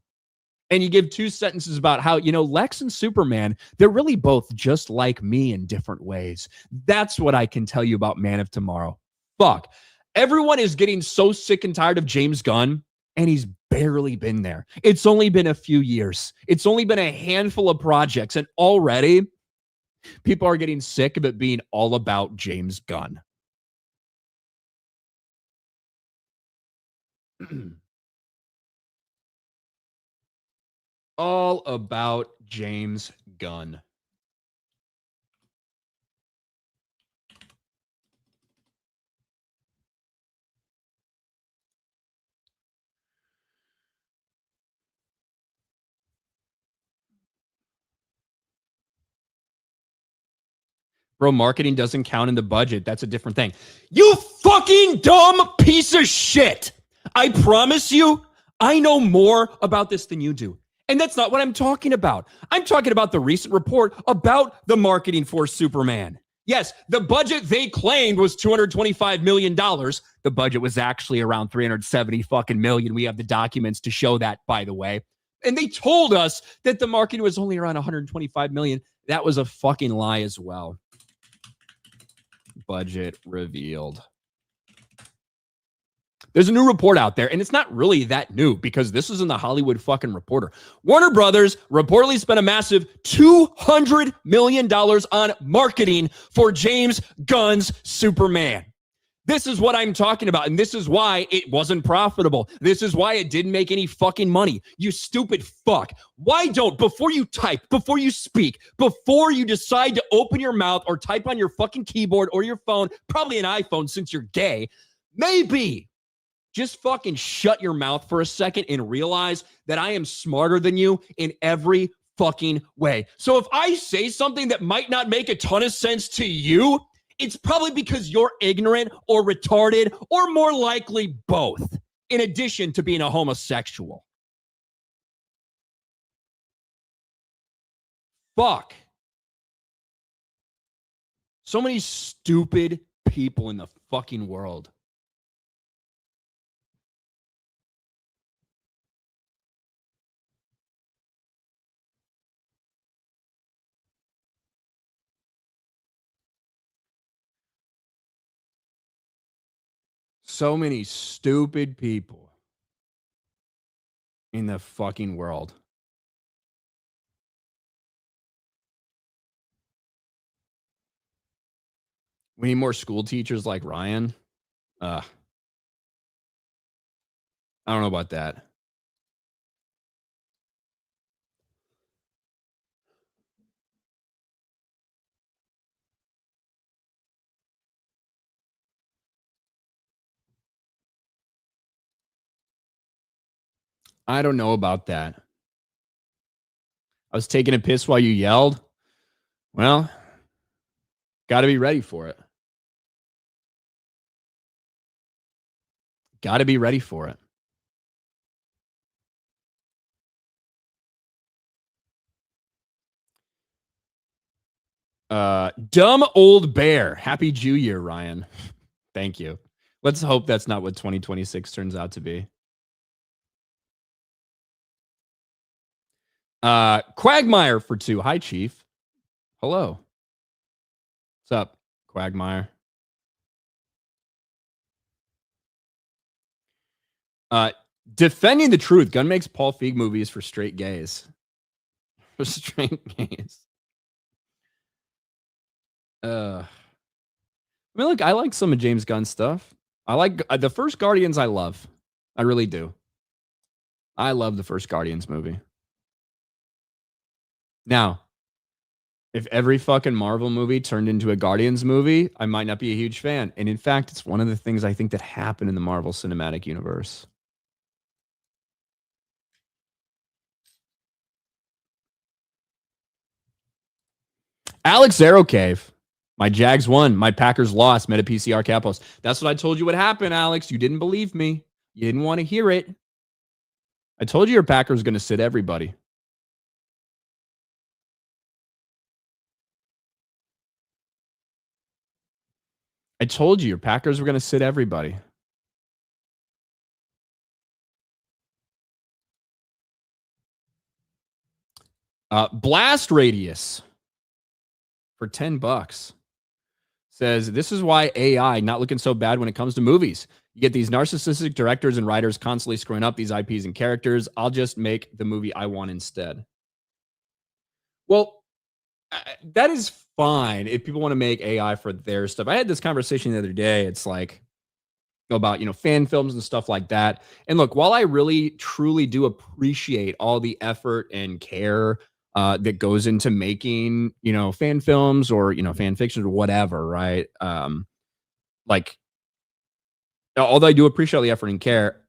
And you give two sentences about how, you know, Lex and Superman, they're really both just like me in different ways. That's what I can tell you about Man of Tomorrow. Fuck. Everyone is getting so sick and tired of James Gunn and he's barely been there. It's only been a few years. It's only been a handful of projects, and already people are getting sick of it being all about James Gunn. All about James Gunn. Bro, marketing doesn't count in the budget. That's a different thing. You fucking dumb piece of shit. I promise you, I know more about this than you do. And that's not what I'm talking about. I'm talking about the recent report about the marketing for Superman. Yes, the budget they claimed was $225 million. The budget was actually around 370 fucking million. We have the documents to show that, by the way. And they told us that the marketing was only around 125 million. That was a fucking lie as well. Budget revealed. There's a new report out there, and it's not really that new because this is in the Hollywood fucking Reporter. Warner Brothers reportedly spent a massive $200 million on marketing for James Gunn's Superman. This is what I'm talking about, and this is why it wasn't profitable. This is why it didn't make any fucking money. You stupid fuck. Why don't, before you type, before you speak, before you decide to open your mouth or type on your fucking keyboard or your phone, probably an iPhone since you're gay, maybe just fucking shut your mouth for a second and realize that I am smarter than you in every fucking way. So if I say something that might not make a ton of sense to you, it's probably because you're ignorant or retarded or more likely both, in addition to being a homosexual. Fuck. So many stupid people in the fucking world. So many stupid people in the fucking world. We need more school teachers like Ryan. I don't know about that. I don't know about that. I was taking a piss while you yelled. Well, got to be ready for it. Got to be ready for it. Dumb old bear. Happy Jew year, Ryan. Thank you. Let's hope that's not what 2026 turns out to be. Quagmire for 2. Hi, Chief. Hello. What's up, Quagmire? Defending the truth. Gunn makes Paul Feig movies for straight gays. For straight gays. I mean, look, I like some of James Gunn's stuff. I like the first Guardians. I love. I really do. I love the first Guardians movie. Now, if every fucking Marvel movie turned into a Guardians movie, I might not be a huge fan. And in fact, it's one of the things I think that happened in the Marvel Cinematic Universe. Alex Zarocave. My Jags won. My Packers lost. Meta PCR Capos. That's what I told you would happen, Alex. You didn't believe me. You didn't want to hear it. I told you your Packers going to sit everybody. I told you your Packers were going to sit everybody. Blast Radius for $10 says, this is why AI not looking so bad when it comes to movies. You get these narcissistic directors and writers constantly screwing up these IPs and characters. I'll just make the movie I want instead. Well, that is fine if people want to make AI for their stuff. I had this conversation the other day. It's like about, fan films and stuff like that. And look, while I really truly do appreciate all the effort and care that goes into making, fan films or, fan fiction or whatever, right? Like, although I do appreciate all the effort and care,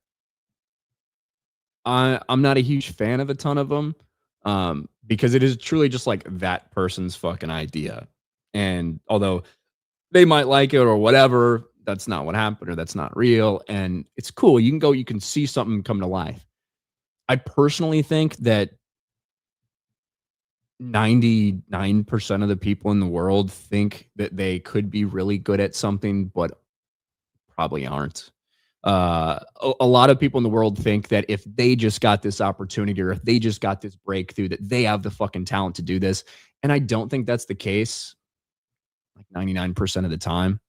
I'm not a huge fan of a ton of them because it is truly just like that person's fucking idea. And although they might like it or whatever, that's not what happened or that's not real. And it's cool. You can see something come to life. I personally think that 99% of the people in the world think that they could be really good at something, but probably aren't. A lot of people in the world think that if they just got this opportunity or if they just got this breakthrough, that they have the fucking talent to do this. And I don't think that's the case like 99% of the time.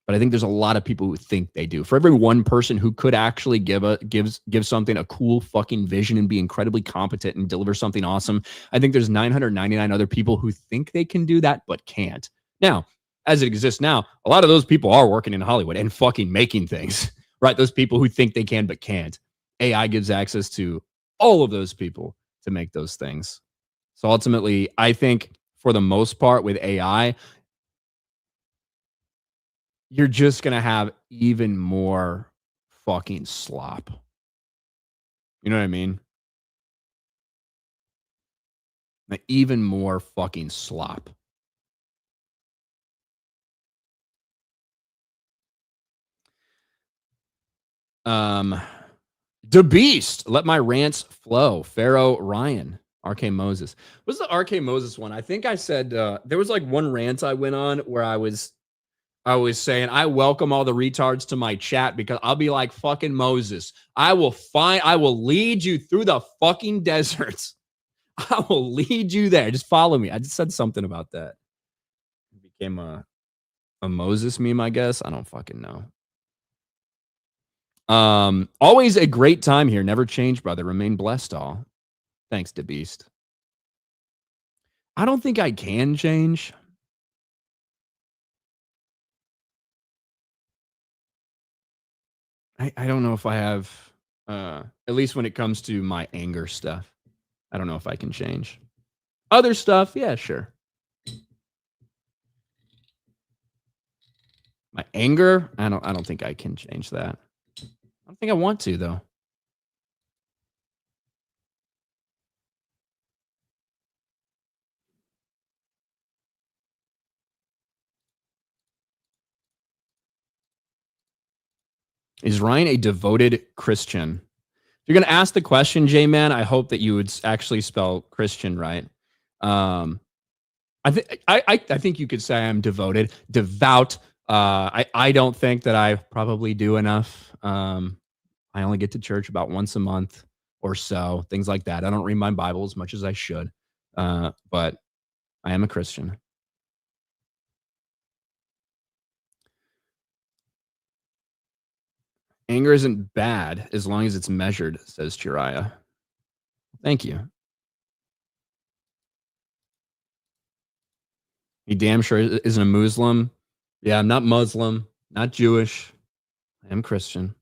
But I think there's a lot of people who think they do. For every one person who could actually give something a cool fucking vision and be incredibly competent and deliver something awesome, I think there's 999 other people who think they can do that but can't. Now, as it exists now, a lot of those people are working in Hollywood and fucking making things, right? Those people who think they can but can't. AI gives access to all of those people to make those things. So ultimately, I think for the most part with AI, you're just going to have even more fucking slop. You know what I mean? Like even more fucking slop. The Beast, let my rants flow. Pharaoh Ryan, RK Moses. What's the RK Moses one? I think I said there was like one rant I went on where I was saying, I welcome all the retards to my chat because I'll be like fucking Moses. I will lead you through the fucking deserts. I will lead you there. Just follow me. I just said something about that. It became a Moses meme, I guess. I don't fucking know. Always a great time here. Never change, brother. Remain blessed all. Thanks, DeBeast. I don't think I can change. I don't know if I have, at least when it comes to my anger stuff. I don't know if I can change. Other stuff, yeah, sure. My anger, I don't think I can change that. I don't think I want to, though. Is Ryan a devoted Christian? If you're going to ask the question, J-Man, I hope that you would actually spell Christian right. I think you could say I'm devoted, devout. I don't think that I probably do enough. I only get to church about once a month or so, things like that. I don't read my Bible as much as I should, but I am a Christian. Anger isn't bad as long as it's measured, says Chiraya. Thank you. He damn sure isn't a Muslim. Yeah, I'm not Muslim, not Jewish. I am Christian.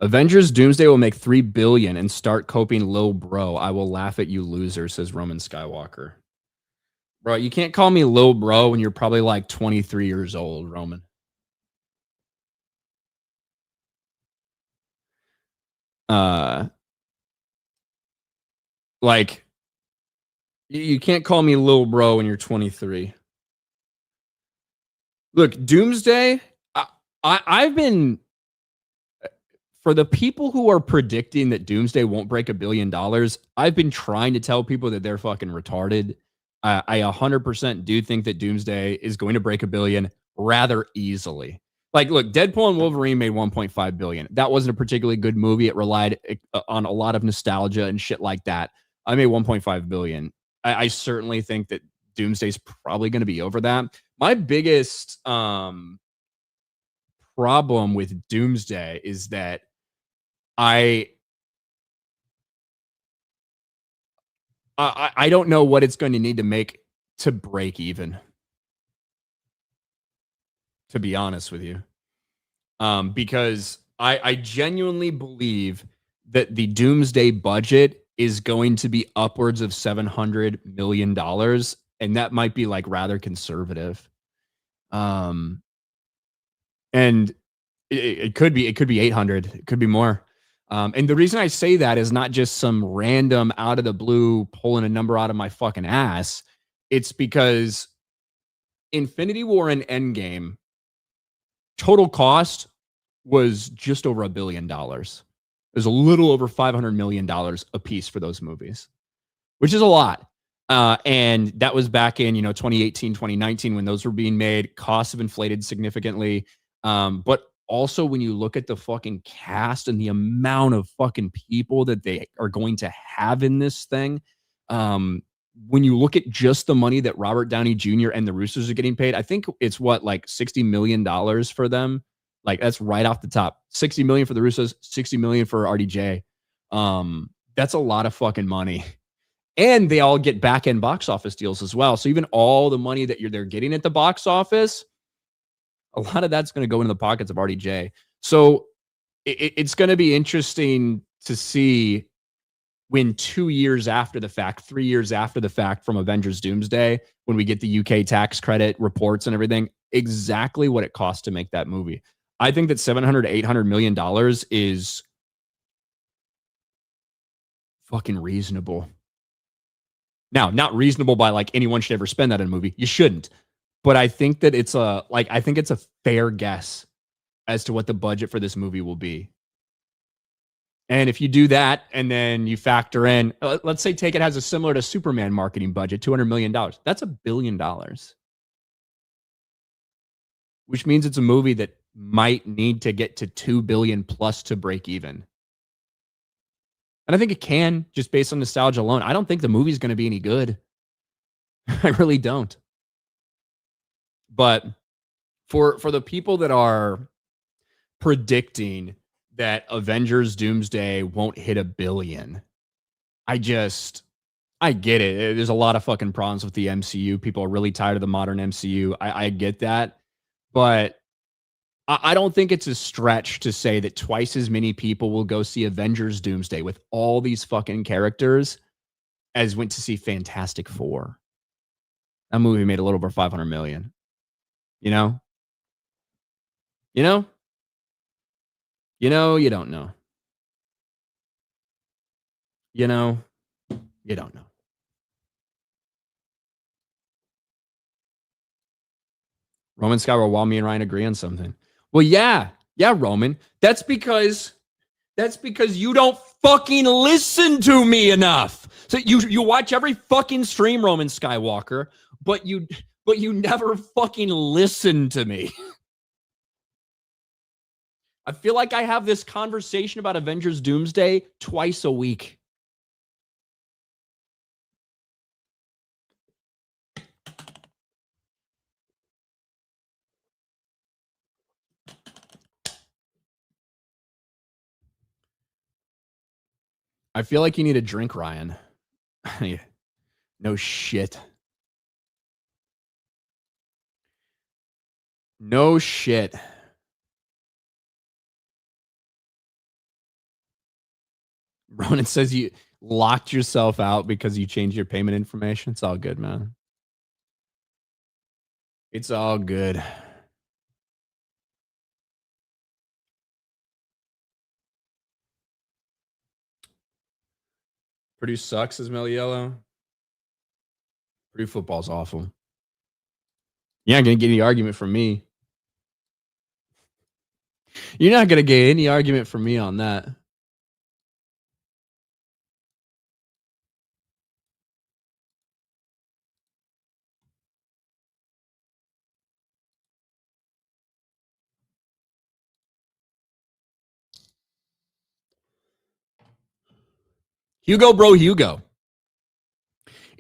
Avengers Doomsday will make $3 billion and start coping Lil Bro. I will laugh at you loser, says Roman Skywalker. Bro, you can't call me Lil Bro when you're probably like 23 years old, Roman. Like, you can't call me Lil Bro when you're 23. Look, Doomsday, I've been, for the people who are predicting that Doomsday won't break $1 billion, I've been trying to tell people that they're fucking retarded. I 100% do think that Doomsday is going to break $1 billion rather easily. Like, look, Deadpool and Wolverine made $1.5 billion. That wasn't a particularly good movie. It relied on a lot of nostalgia and shit like that. I made $1.5 billion. I certainly think that Doomsday's probably going to be over that. My biggest problem with Doomsday is that I I don't know what it's going to need to make to break even, to be honest with you. Because I genuinely believe that the Doomsday budget is going to be upwards of $700 million, and that might be like rather conservative. Um, and it could be 800, it could be more. And the reason I say that is not just some random out of the blue pulling a number out of my fucking ass. It's because Infinity War and Endgame total cost was just over $1 billion. It was a little over $500 million a piece for those movies, which is a lot. And that was back in 2018, 2019 when those were being made. Costs have inflated significantly. But also when you look at the fucking cast and the amount of fucking people that they are going to have in this thing, when you look at just the money that Robert Downey Jr. and the Russos are getting paid, I think it's like $60 million for them. Like that's right off the top. 60 million for the Russos, 60 million for RDJ. That's a lot of fucking money. And they all get back end box office deals as well. So even all the money that they're getting at the box office, a lot of that's going to go into the pockets of RDJ. So it's going to be interesting to see when 2 years after the fact, 3 years after the fact from Avengers Doomsday, when we get the UK tax credit reports and everything, exactly what it costs to make that movie. I think that 700 to 800 million dollars is fucking reasonable. Now, not reasonable by like anyone should ever spend that in a movie. You shouldn't. But I think that it's a fair guess as to what the budget for this movie will be. And if you do that and then you factor in, let's say Take It has a similar to Superman marketing budget, $200 million. That's $1 billion. Which means it's a movie that might need to get to 2 billion plus to break even. And I think it can, just based on nostalgia alone. I don't think the movie's going to be any good. I really don't. But for the people that are predicting that Avengers Doomsday won't hit $1 billion, I get it. There's a lot of fucking problems with the MCU. People are really tired of the modern MCU. I get that. But I don't think it's a stretch to say that twice as many people will go see Avengers Doomsday with all these fucking characters as went to see Fantastic Four. That movie made a little over 500 million. You know? You know? You know, you don't know. You know, you don't know. Roman Skywalker, while me and Ryan agree on something. Well, yeah, Roman. That's because you don't fucking listen to me enough. So you watch every fucking stream, Roman Skywalker, but you never fucking listen to me. I feel like I have this conversation about Avengers Doomsday twice a week. I feel like you need a drink, Ryan. No shit. No shit. Ronan says you locked yourself out because you changed your payment information. It's all good, man. It's all good. Purdue sucks, says Meliello. Purdue football's awful. You're not going to get any argument from me. You're not going to get any argument from me on that. Hugo, bro, Hugo.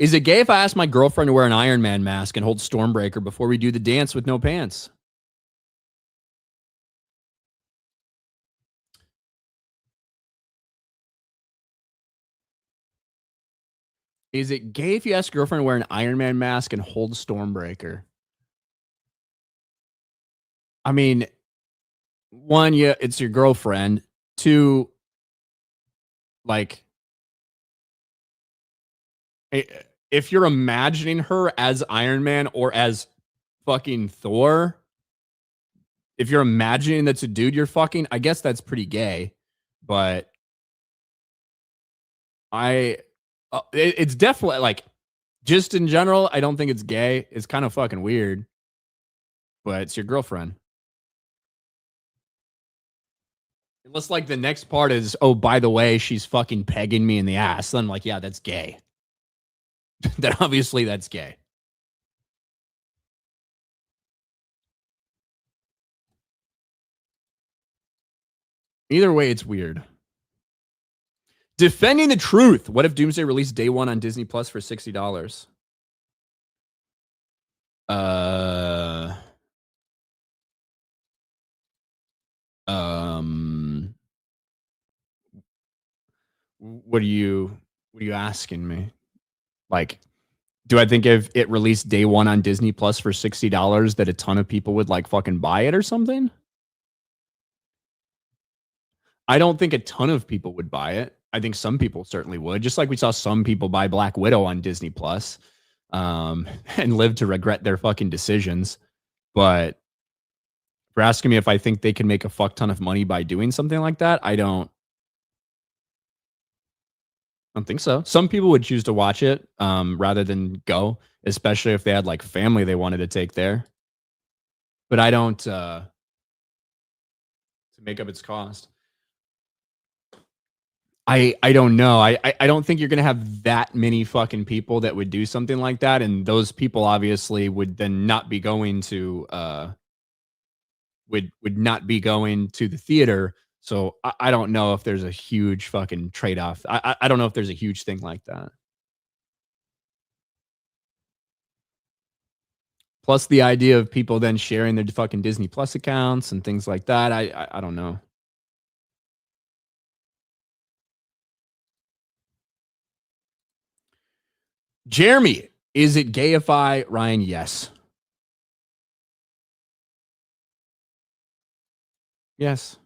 Is it gay if I ask my girlfriend to wear an Iron Man mask and hold Stormbreaker before we do the dance with no pants? Is it gay if you ask your girlfriend to wear an Iron Man mask and hold Stormbreaker? I mean, one, yeah, it's your girlfriend. Two, like, if you're imagining her as Iron Man or as fucking Thor, if you're imagining that's a dude you're fucking, I guess that's pretty gay. But it's definitely like, just in general, I don't think it's gay. It's kind of fucking weird, but it's your girlfriend. Unless like the next part is, oh, by the way, she's fucking pegging me in the ass. Then I'm like, yeah, that's gay. Then obviously that's gay. Either way, it's weird. Defending the Truth. What if Doomsday released day one on Disney Plus for $60? What are you asking me? Like, do I think if it released day one on Disney Plus for $60 that a ton of people would like fucking buy it or something? I don't think a ton of people would buy it. I think some people certainly would, just like we saw some people buy Black Widow on Disney Plus, and live to regret their fucking decisions. But if you're asking me if I think they can make a fuck ton of money by doing something like that, I don't think so. Some people would choose to watch it rather than go, especially if they had like family they wanted to take there. But I don't to make up its cost. I don't know. I don't think you're gonna have that many fucking people that would do something like that, and those people obviously would then not be going to would not be going to the theater. So I don't know if there's a huge fucking trade off. I don't know if there's a huge thing like that. Plus the idea of people then sharing their fucking Disney Plus accounts and things like that. I don't know. Jeremy, is it gayify Ryan? Yes. Yes.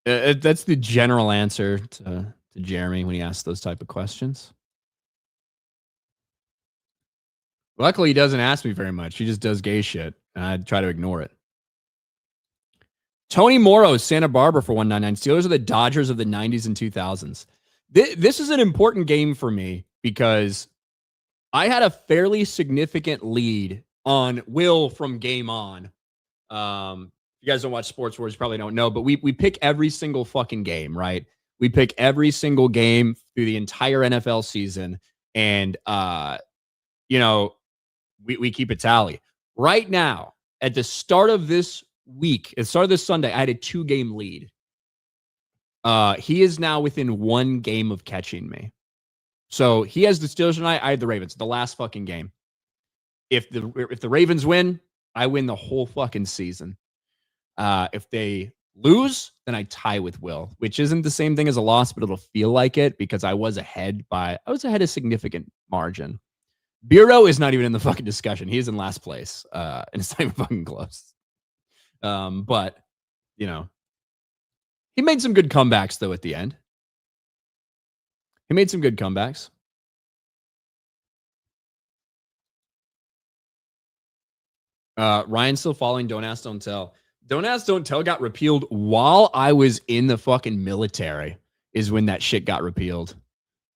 That's the general answer to Jeremy when he asks those type of questions. Luckily, he doesn't ask me very much. He just does gay shit, and I try to ignore it. Tony Morrow, Santa Barbara for 199. Steelers are the Dodgers of the 90s and 2000s. This is an important game for me because I had a fairly significant lead on Will from game on. You guys don't watch Sports Wars, you probably don't know, but we pick every single fucking game, right? We pick every single game through the entire NFL season, and you know, we keep a tally. Right now, at the start of this week, at the start of this Sunday, I had a 2-game lead. He is now within 1 game of catching me. So he has the Steelers tonight. I had the Ravens. The last fucking game. If the Ravens win, I win the whole fucking season. If they lose, then I tie with Will, which isn't the same thing as a loss, but it'll feel like it because I was ahead a significant margin. Bureau is not even in the fucking discussion. He's in last place, and it's not even fucking close. But you know, he made some good comebacks though at the end. He made some good comebacks. Ryan's still following Don't Ask, Don't Tell. Don't Ask, Don't Tell got repealed while I was in the fucking military is when that shit got repealed.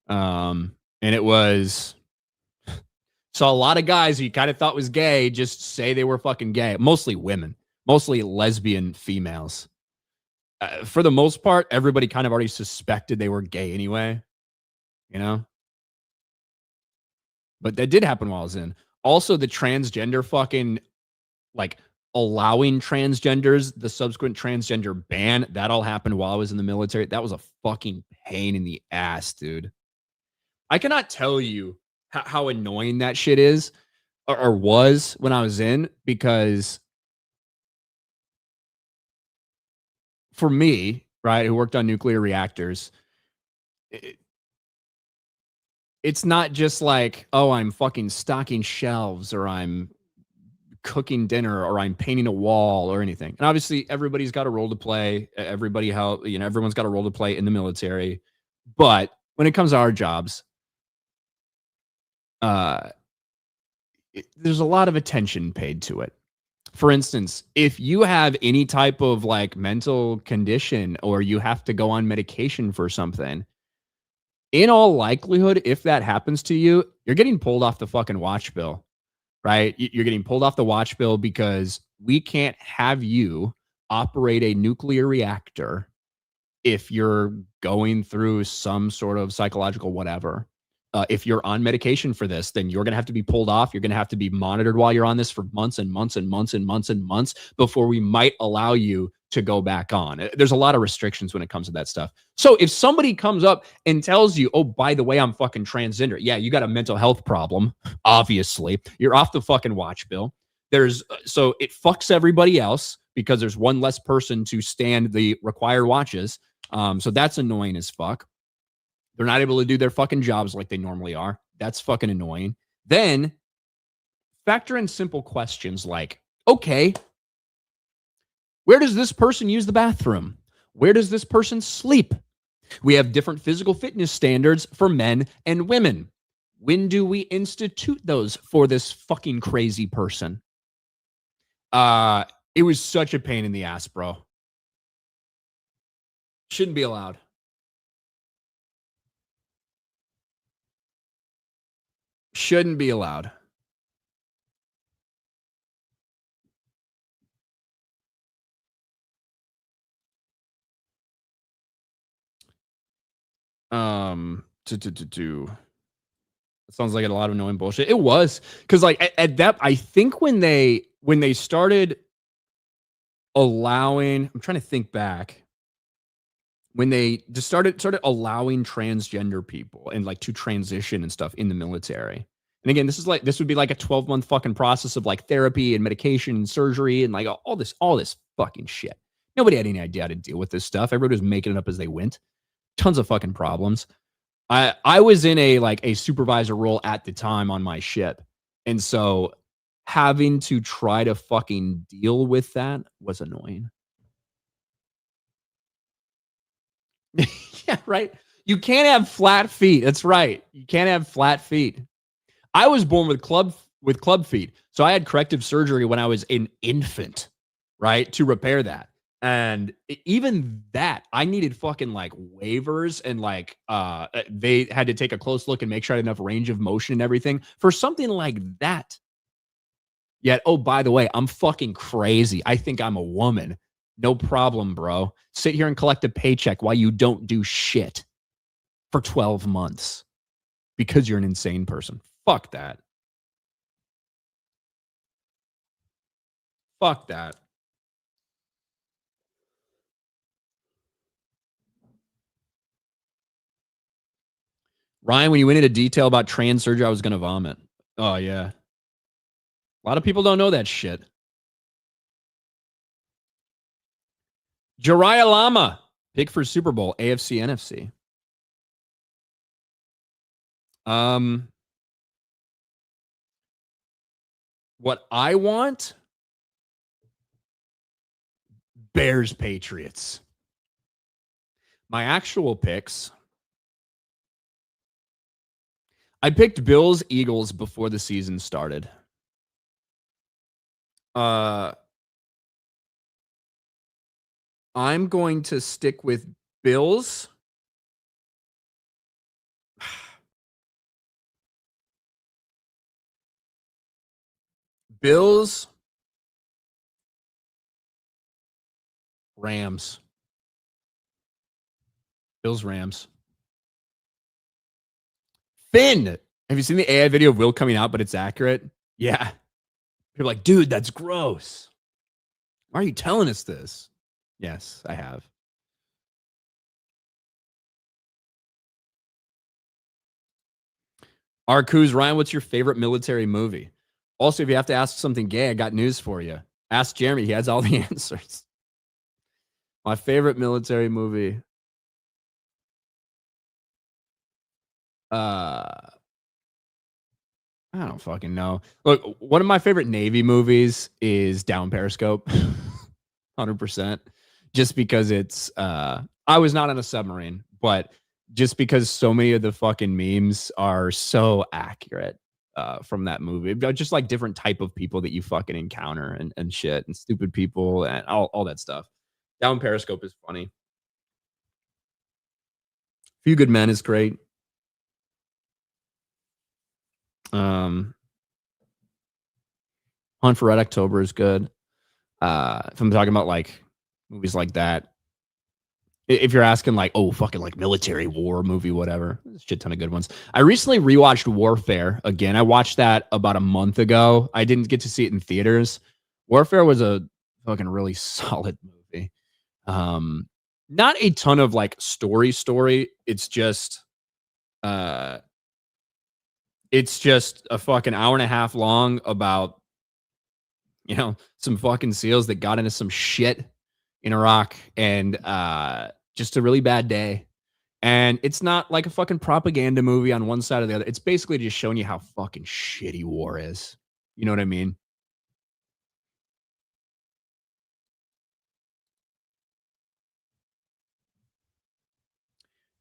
And it was so a lot of guys who you kind of thought was gay just say they were fucking gay. Mostly women, mostly lesbian females. For the most part, everybody kind of already suspected they were gay anyway, you know? But that did happen while I was in. Also, the transgender fucking like allowing transgenders, the subsequent transgender ban, that all happened while I was in the military. That was a fucking pain in the ass, dude. I cannot tell you how annoying that shit is or was when I was in, because for me, right, who worked on nuclear reactors, it, it's not just like, oh, I'm fucking stocking shelves or I'm cooking dinner or I'm painting a wall or anything. And obviously everybody's got a role to play. Everyone's got a role to play in the military. But when it comes to our jobs, uh, there's a lot of attention paid to it. For instance, if you have any type of like mental condition or you have to go on medication for something, in all likelihood, if that happens to you, you're getting pulled off the fucking watch bill, right? You're getting pulled off the watch bill because we can't have you operate a nuclear reactor if you're going through some sort of psychological whatever. If you're on medication for this, then you're going to have to be pulled off. You're going to have to be monitored while you're on this for months and months and months and months and months before we might allow you to go back on. There's a lot of restrictions when it comes to that stuff. So if somebody comes up and tells you, oh, by the way, I'm fucking transgender. Yeah, you got a mental health problem. Obviously, you're off the fucking watch bill. So it fucks everybody else because there's one less person to stand the required watches. So that's annoying as fuck. They're not able to do their fucking jobs like they normally are. That's fucking annoying. Then factor in simple questions like, okay, where does this person use the bathroom? Where does this person sleep? We have different physical fitness standards for men and women. When do we institute those for this fucking crazy person? It was such a pain in the ass, bro. Shouldn't be allowed. Shouldn't be allowed. It sounds like a lot of annoying bullshit. It was because like at that, I think when they started allowing, I'm trying to think back when they just started allowing transgender people and like to transition and stuff in the military. And again, this would be like a 12-month fucking process of like therapy and medication and surgery and like all this fucking shit. Nobody had any idea how to deal with this stuff. Everybody was making it up as they went. Tons of fucking problems. I was in a supervisor role at the time on my ship. And so having to try to fucking deal with that was annoying. Yeah, right. You can't have flat feet. That's right. You can't have flat feet. I was born with club feet. So I had corrective surgery when I was an infant, right? To repair that. And even that, I needed fucking like waivers and like they had to take a close look and make sure I had enough range of motion and everything for something like that. Yet, oh, by the way, I'm fucking crazy. I think I'm a woman. No problem, bro. Sit here and collect a paycheck while you don't do shit for 12 months because you're an insane person. Fuck that. Fuck that. Ryan, when you went into detail about trans surgery, I was going to vomit. Oh, yeah. A lot of people don't know that shit. Jariah Lama, pick for Super Bowl, AFC, NFC. What I want, Bears, Patriots. My actual picks, I picked Bills, Eagles before the season started. I'm going to stick with Bills. Bills, Rams. Bills, Rams. Finn. Have you seen the AI video of Will coming out, but it's accurate? Yeah. You're like, dude, that's gross. Why are you telling us this? Yes, I have. Arcuz, Ryan, what's your favorite military movie? Also, if you have to ask something gay, I got news for you. Ask Jeremy. He has all the answers. My favorite military movie. I don't fucking know. Look, one of my favorite Navy movies is Down Periscope. 100%. Just because it's I was not on a submarine, but just because so many of the fucking memes are so accurate from that movie. Just like different type of people that you fucking encounter and shit and stupid people and all that stuff. Down Periscope is funny. Few Good Men is great. Hunt for Red October is good. If I'm talking about like movies like that, if you're asking like, oh, fucking like military war movie, whatever, there's a shit ton of good ones. I recently rewatched Warfare again. I watched that about a month ago. I didn't get to see it in theaters. Warfare was a fucking really solid movie. Not a ton of like story. Uh it's just a fucking hour and a half long about, you know, some fucking SEALs that got into some shit in Iraq and just a really bad day. And it's not like a fucking propaganda movie on one side or the other. It's basically just showing you how fucking shitty war is. You know what I mean?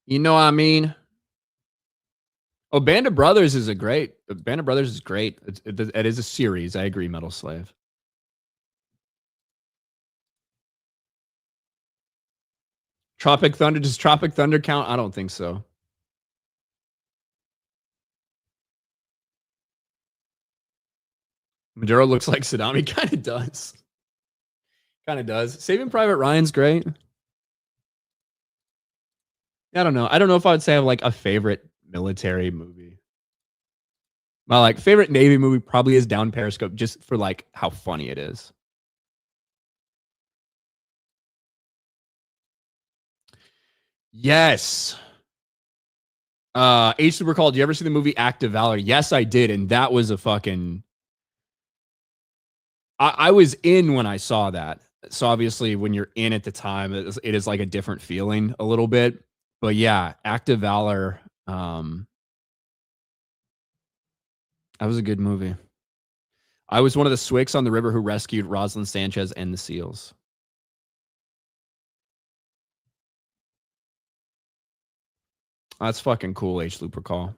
You know what I mean? Oh, Band of Brothers is a great. Band of Brothers is great. It is a series. I agree, Metal Slave. Tropic Thunder. Does Tropic Thunder count? I don't think so. Maduro looks like Saddam. He kind of does. Kind of does. Saving Private Ryan's great. I don't know. I don't know if I would say I have like a favorite military movie. My like favorite Navy movie probably is Down Periscope, just for like how funny it is. Yes. H Super Call. Did you ever see the movie Act of Valor? Yes, I did, and that was a fucking. I was in when I saw that. So obviously, when you're in at the time, it is like a different feeling a little bit. But yeah, Act of Valor. That was a good movie. I was one of the Swicks on the river who rescued Rosalind Sanchez and the SEALs. That's fucking cool, H Loop Recall.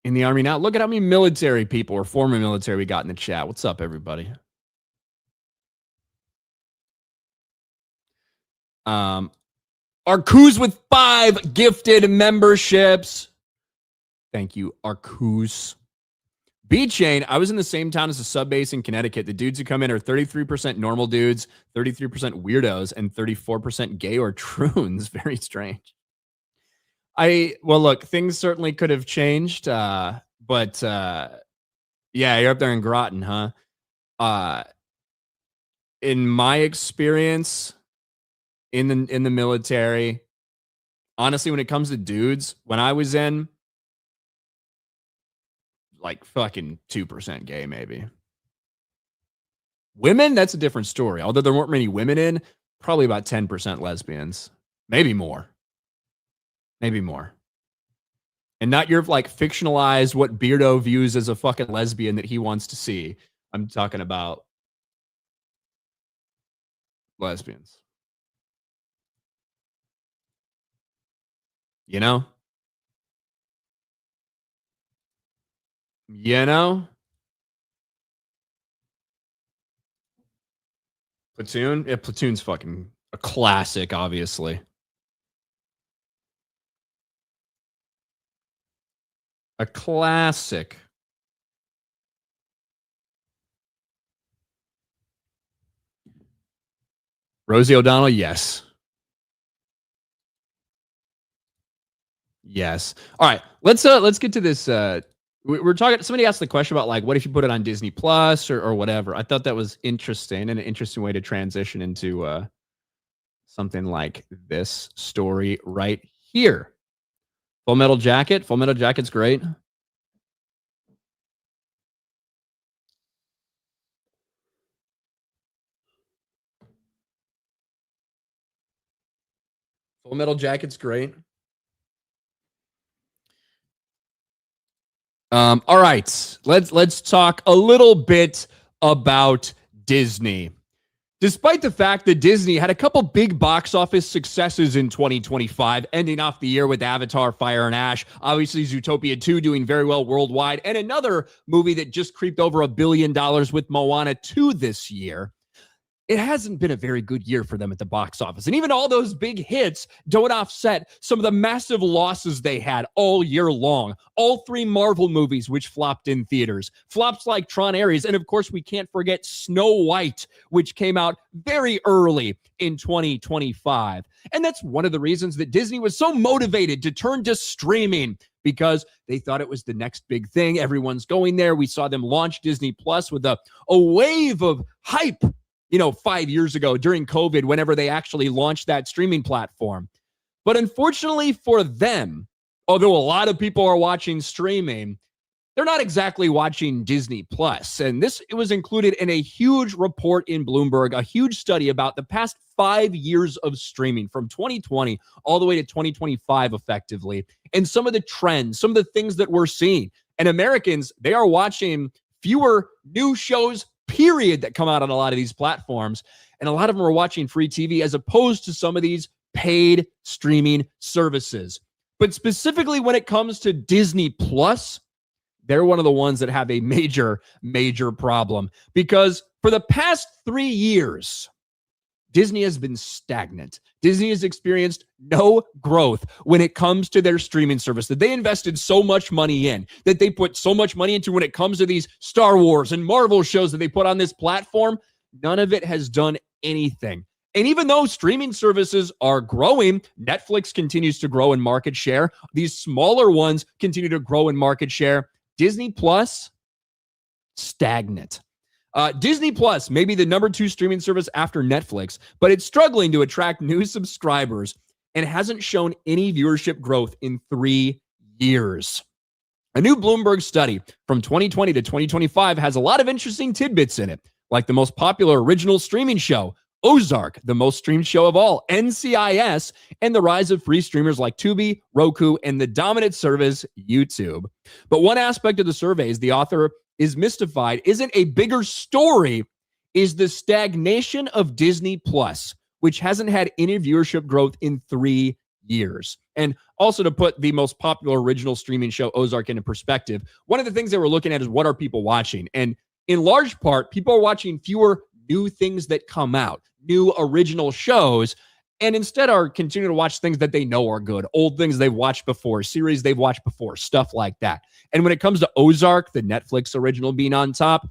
In the Army now. Look at how many military people or former military we got in the chat. What's up, everybody? Arcuz with 5 gifted memberships. Thank you, Arcuz. B Chain, I was in the same town as a sub base in Connecticut. The dudes who come in are 33% normal dudes, 33% weirdos, and 34% gay or troons. Very strange. Well, look, things certainly could have changed. But yeah, you're up there in Groton, huh? In my experience in the military, honestly, when it comes to dudes, when I was in, like fucking 2% gay, maybe. Women, that's a different story. Although there weren't many women in, probably about 10% lesbians. Maybe more. Maybe more. And not your like fictionalized what Beardo views as a fucking lesbian that he wants to see. I'm talking about lesbians. You know? You know? Platoon? Yeah, Platoon's fucking a classic, obviously. A classic. Rosie O'Donnell, yes. Yes. All right. Let's get to this We're talking, somebody asked the question about like, what if you put it on Disney Plus or whatever? I thought that was interesting and an interesting way to transition into something like this story right here. Full Metal Jacket. Full Metal Jacket's great. Full Metal Jacket's great. All right, let's talk a little bit about Disney. Despite the fact that Disney had a couple big box office successes in 2025, ending off the year with Avatar, Fire and Ash, obviously Zootopia 2 doing very well worldwide, and another movie that just creeped over $1 billion with Moana 2 this year, it hasn't been a very good year for them at the box office. And even all those big hits don't offset some of the massive losses they had all year long. All three Marvel movies, which flopped in theaters. Flops like Tron Ares. And of course, we can't forget Snow White, which came out very early in 2025. And that's one of the reasons that Disney was so motivated to turn to streaming, because they thought it was the next big thing. Everyone's going there. We saw them launch Disney Plus with a wave of hype, 5 years ago during COVID, whenever they actually launched that streaming platform. But unfortunately for them, although a lot of people are watching streaming, they're not exactly watching Disney Plus. And it was included in a huge report in Bloomberg, a huge study about the past 5 years of streaming from 2020 all the way to 2025 effectively. And some of the trends, some of the things that we're seeing. And Americans, they are watching fewer new shows, period, that come out on a lot of these platforms. And a lot of them are watching free TV as opposed to some of these paid streaming services. But specifically when it comes to Disney Plus, they're one of the ones that have a major, major problem, because for the past 3 years, Disney has been stagnant. Disney has experienced no growth when it comes to their streaming service that they invested so much money in, that they put so much money into when it comes to these Star Wars and Marvel shows that they put on this platform. None of it has done anything. And even though streaming services are growing, Netflix continues to grow in market share. These smaller ones continue to grow in market share. Disney Plus, stagnant. Disney Plus may be the number 2 streaming service after Netflix, but it's struggling to attract new subscribers and hasn't shown any viewership growth in 3 years. A new Bloomberg study from 2020 to 2025 has a lot of interesting tidbits in it, like the most popular original streaming show, Ozark, the most streamed show of all, NCIS, and the rise of free streamers like Tubi, Roku, and the dominant service, YouTube. But one aspect of the surveys the author is mystified isn't a bigger story, is the stagnation of Disney Plus, which hasn't had any viewership growth in 3 years. And also, to put the most popular original streaming show, Ozark, into perspective, one of the things they were looking at is what are people watching? And in large part, people are watching fewer new things that come out, new original shows, and instead are continuing to watch things that they know are good, old things they've watched before, series they've watched before, stuff like that. And when it comes to Ozark, the Netflix original being on top,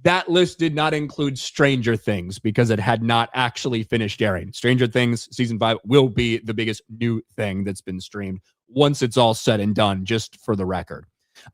that list did not include Stranger Things because it had not actually finished airing. Stranger Things season 5 will be the biggest new thing that's been streamed once it's all said and done, just for the record.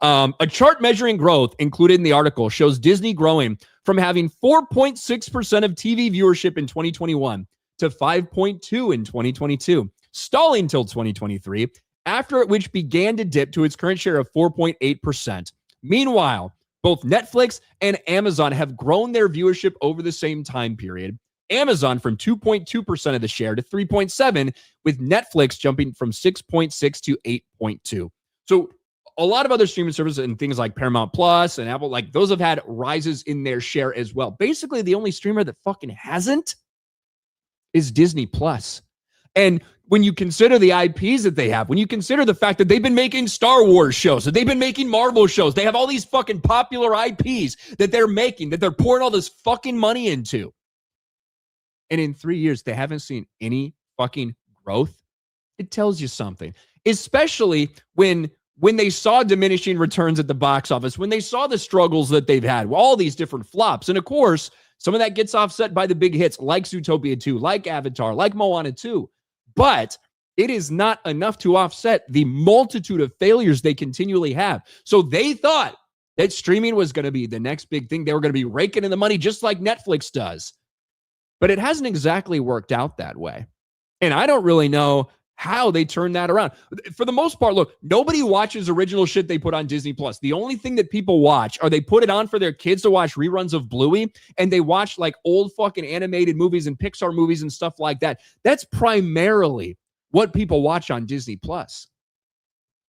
A chart measuring growth included in the article shows Disney growing from having 4.6% of TV viewership in 2021 to 5.2% in 2022, stalling till 2023, after which began to dip to its current share of 4.8%. Meanwhile, both Netflix and Amazon have grown their viewership over the same time period. Amazon from 2.2% of the share to 3.7%, with Netflix jumping from 6.6% to 8.2%. So a lot of other streaming services and things like Paramount Plus and Apple, like those have had rises in their share as well. Basically, the only streamer that fucking hasn't is Disney Plus. And when you consider the IPs that they have, when you consider the fact that they've been making Star Wars shows, that they've been making Marvel shows, they have all these fucking popular IPs that they're making, that they're pouring all this fucking money into. And in 3 years, they haven't seen any fucking growth. It tells you something, especially when they saw diminishing returns at the box office, when they saw the struggles that they've had, all these different flops. And of course, some of that gets offset by the big hits like Zootopia 2, like Avatar, like Moana 2. But It is not enough to offset the multitude of failures they continually have. So they thought that streaming was going to be the next big thing. They were going to be raking in the money just like Netflix does. But it hasn't exactly worked out that way. And I don't really know how they turn that around. For the most part, look, nobody watches original shit they put on Disney Plus. The only thing that people watch are they put it on for their kids to watch reruns of Bluey, and they watch like old fucking animated movies and Pixar movies and stuff like that. That's primarily what people watch on Disney Plus.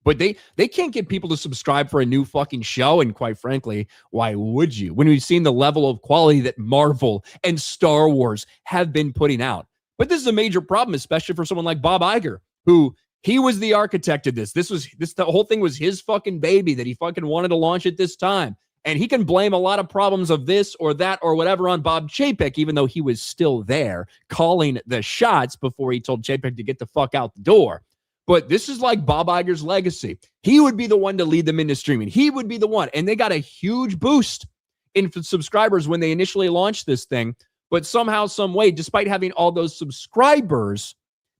But they can't get people to subscribe for a new fucking show. And quite frankly, why would you? When we've seen the level of quality that Marvel and Star Wars have been putting out. But this is a major problem, especially for someone like Bob Iger, who he was the architect of this. The whole thing was his fucking baby that he fucking wanted to launch at this time. And he can blame a lot of problems of this or that or whatever on Bob Chapek, even though he was still there calling the shots before he told Chapek to get the fuck out the door. But this is like Bob Iger's legacy. He would be the one to lead them into streaming. He would be the one. And they got a huge boost in subscribers when they initially launched this thing. But somehow, some way, despite having all those subscribers,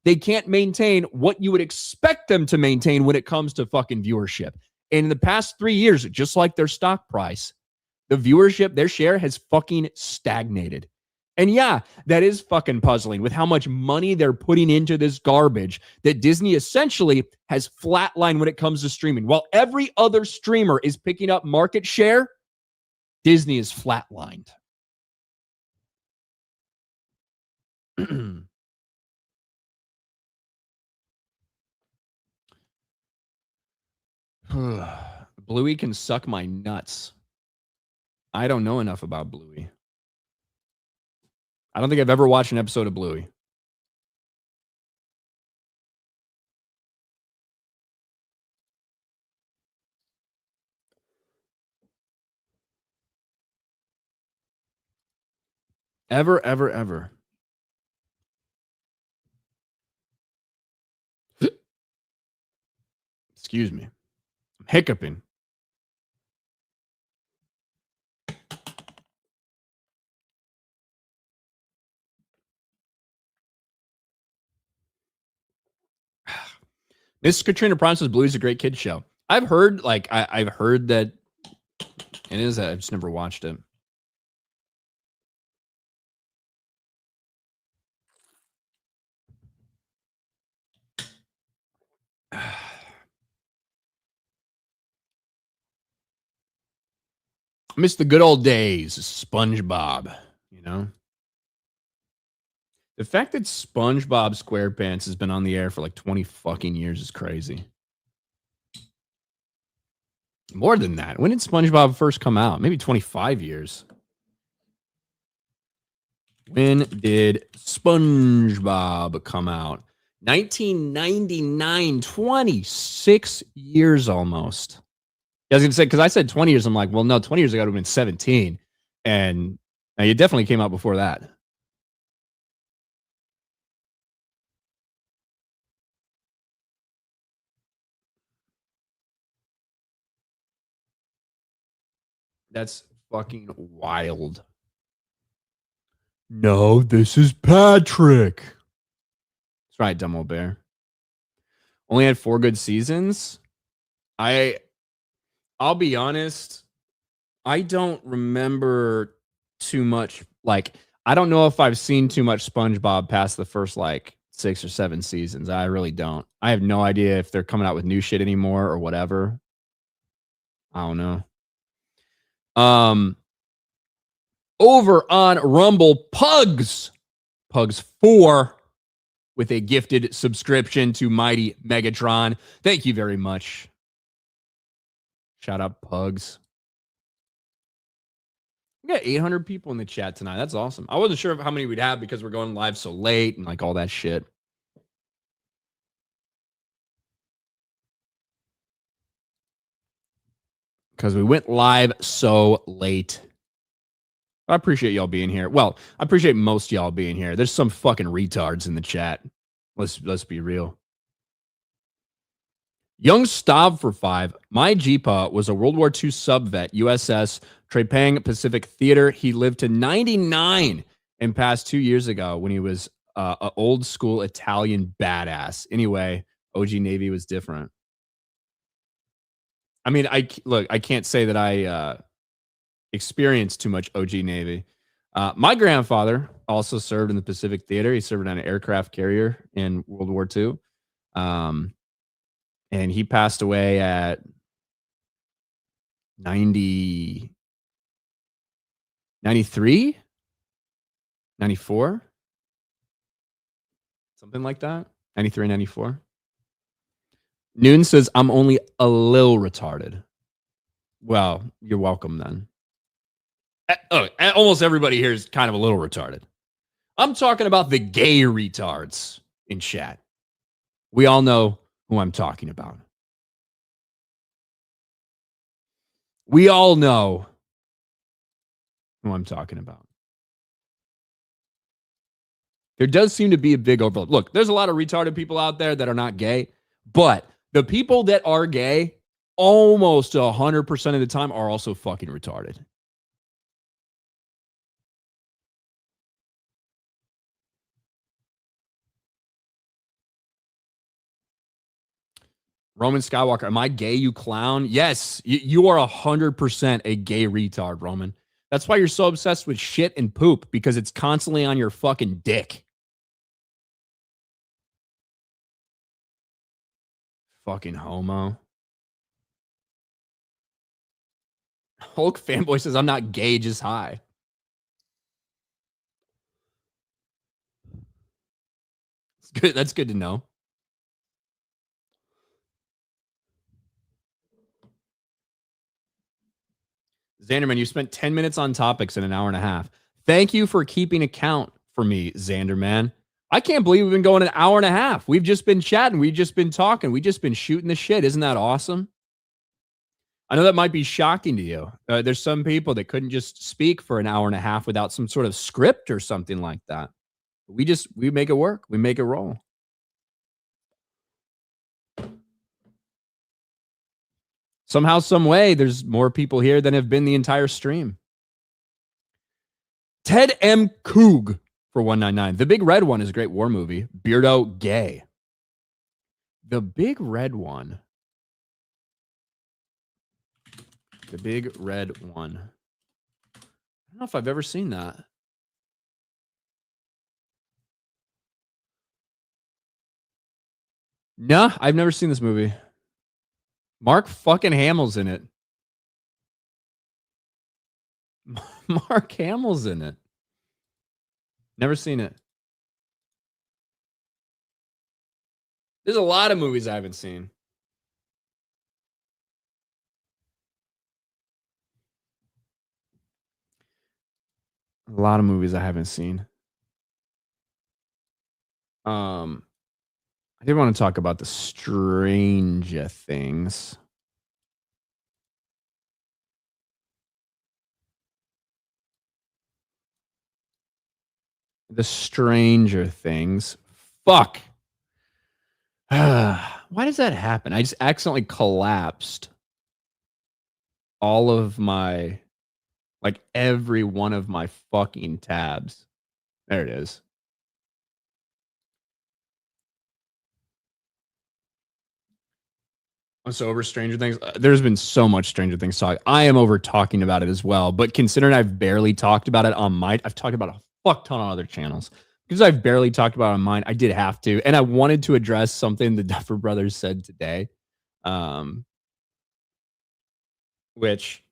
they can't maintain what you would expect them to maintain when it comes to fucking viewership. And in the past 3 years, just like their stock price, the viewership, their share has fucking stagnated. And yeah, that is fucking puzzling with how much money they're putting into this garbage that Disney essentially has flatlined when it comes to streaming. While every other streamer is picking up market share, Disney is flatlined. Bluey can suck my nuts. I don't know enough about Bluey. I don't think I've ever watched an episode of Bluey. Ever. Excuse me. I'm hiccuping. Miss Katrina Prime says Bluey's a great kid show. I've heard, I've heard that it is. I've just never watched it. Miss the good old days, SpongeBob, you know? The fact that SpongeBob SquarePants has been on the air for like 20 fucking years is crazy. More than that. When did SpongeBob first come out? Maybe 25 years. When did SpongeBob come out? 1999, 26 years almost. I was going to say, because I said 20 years. I'm like, well, no, 20 years ago, it would have been 17. And now you definitely came out before that. That's fucking wild. No, this is Patrick. That's right, Dumbo Bear. Only had 4 good seasons. I'll be honest, I don't remember too much. Like, I don't know if I've seen too much SpongeBob past the first, 6 or 7 seasons. I really don't. I have no idea if they're coming out with new shit anymore or whatever. I don't know. Over on Rumble, Pugs 4 with a gifted subscription to Mighty Megatron. Thank you very much. Shout out Pugs. We got 800 people in the chat tonight. That's awesome. I wasn't sure how many we'd have because we're going live so late and all that shit. Because we went live so late. I appreciate y'all being here. Well, I appreciate most y'all being here. There's some fucking retards in the chat. Let's be real. Young Stav for 5. My Jeepa was a World War II sub-vet, USS Trepang Pacific Theater. He lived to 99 and passed 2 years ago when he was a old school Italian badass. Anyway, OG Navy was different. I mean, I can't say that I experienced too much OG Navy. My grandfather also served in the Pacific Theater. He served on an aircraft carrier in World War II. And he passed away at 90, 93, 94, something like that. 93, 94. Noon says, I'm only a little retarded. Well, you're welcome then. Almost everybody here is kind of a little retarded. I'm talking about the gay retards in chat. We all know who I'm talking about. We all know who I'm talking about. There does seem to be a big overlap. Look, there's a lot of retarded people out there that are not gay, but the people that are gay, almost 100% of the time, are also fucking retarded. Roman Skywalker, am I gay, you clown? Yes, you are 100% a gay retard, Roman. That's why you're so obsessed with shit and poop, because it's constantly on your fucking dick. Fucking homo. Hulk fanboy says, I'm not gay, just high. It's good. That's good to know. Xanderman, you spent 10 minutes on topics in an hour and a half. Thank you for keeping account for me, Xanderman. I can't believe we've been going an hour and a half. We've just been chatting. We've just been talking. We've just been shooting the shit. Isn't that awesome? I know that might be shocking to you. There's some people that couldn't just speak for an hour and a half without some sort of script or something like that. We make it work. We make it roll. Somehow, some way, there's more people here than have been the entire stream. Ted M. Coog for 199. The Big Red One is a great war movie. Beardo gay. The Big Red One. The Big Red One. I don't know if I've ever seen that. No, I've never seen this movie. Mark fucking Hamill's in it. Mark Hamill's in it. Never seen it. There's a lot of movies I haven't seen. A lot of movies I haven't seen. I did want to talk about the Stranger Things. The Stranger Things. Fuck. Why does that happen? I just accidentally collapsed all of my, like every one of my fucking tabs. There it is. So over Stranger Things, there's been so much Stranger Things talk. I am over talking about it as well. But considering I've barely talked about it on I've talked about a fuck ton on other channels. Because I've barely talked about it on mine, I did have to. And I wanted to address something the Duffer Brothers said today. Which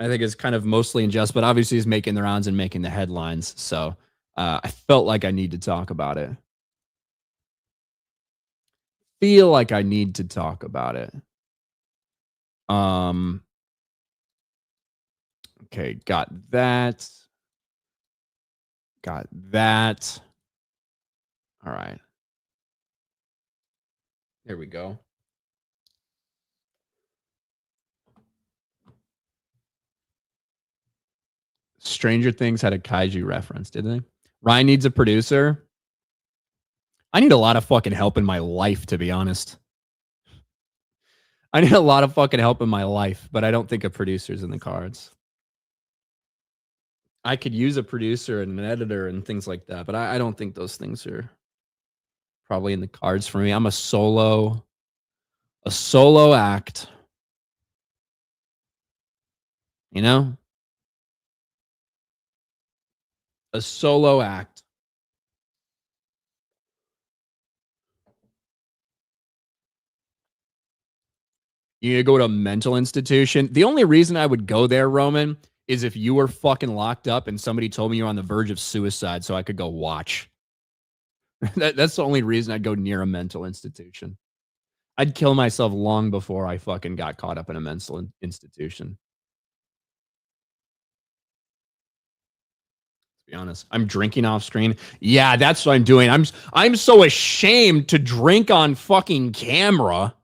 I think is kind of mostly unjust, but obviously is making the rounds and making the headlines. So I felt like I need to talk about it. Feel like I need to talk about it. Okay, got that. Got that. All right. There we go. Stranger Things had a kaiju reference, did they? Ryan needs a producer. I need a lot of fucking help in my life, to be honest. I need a lot of fucking help in my life, but I don't think a producer's in the cards. I could use a producer and an editor and things like that, but I don't think those things are probably in the cards for me. I'm a solo act. You know? A solo act. You need to go to a mental institution. The only reason I would go there, Roman, is if you were fucking locked up and somebody told me you're on the verge of suicide so I could go watch. That's the only reason I'd go near a mental institution. I'd kill myself long before I fucking got caught up in a mental institution. To be honest, I'm drinking off screen. Yeah, that's what I'm doing. I'm so ashamed to drink on fucking camera.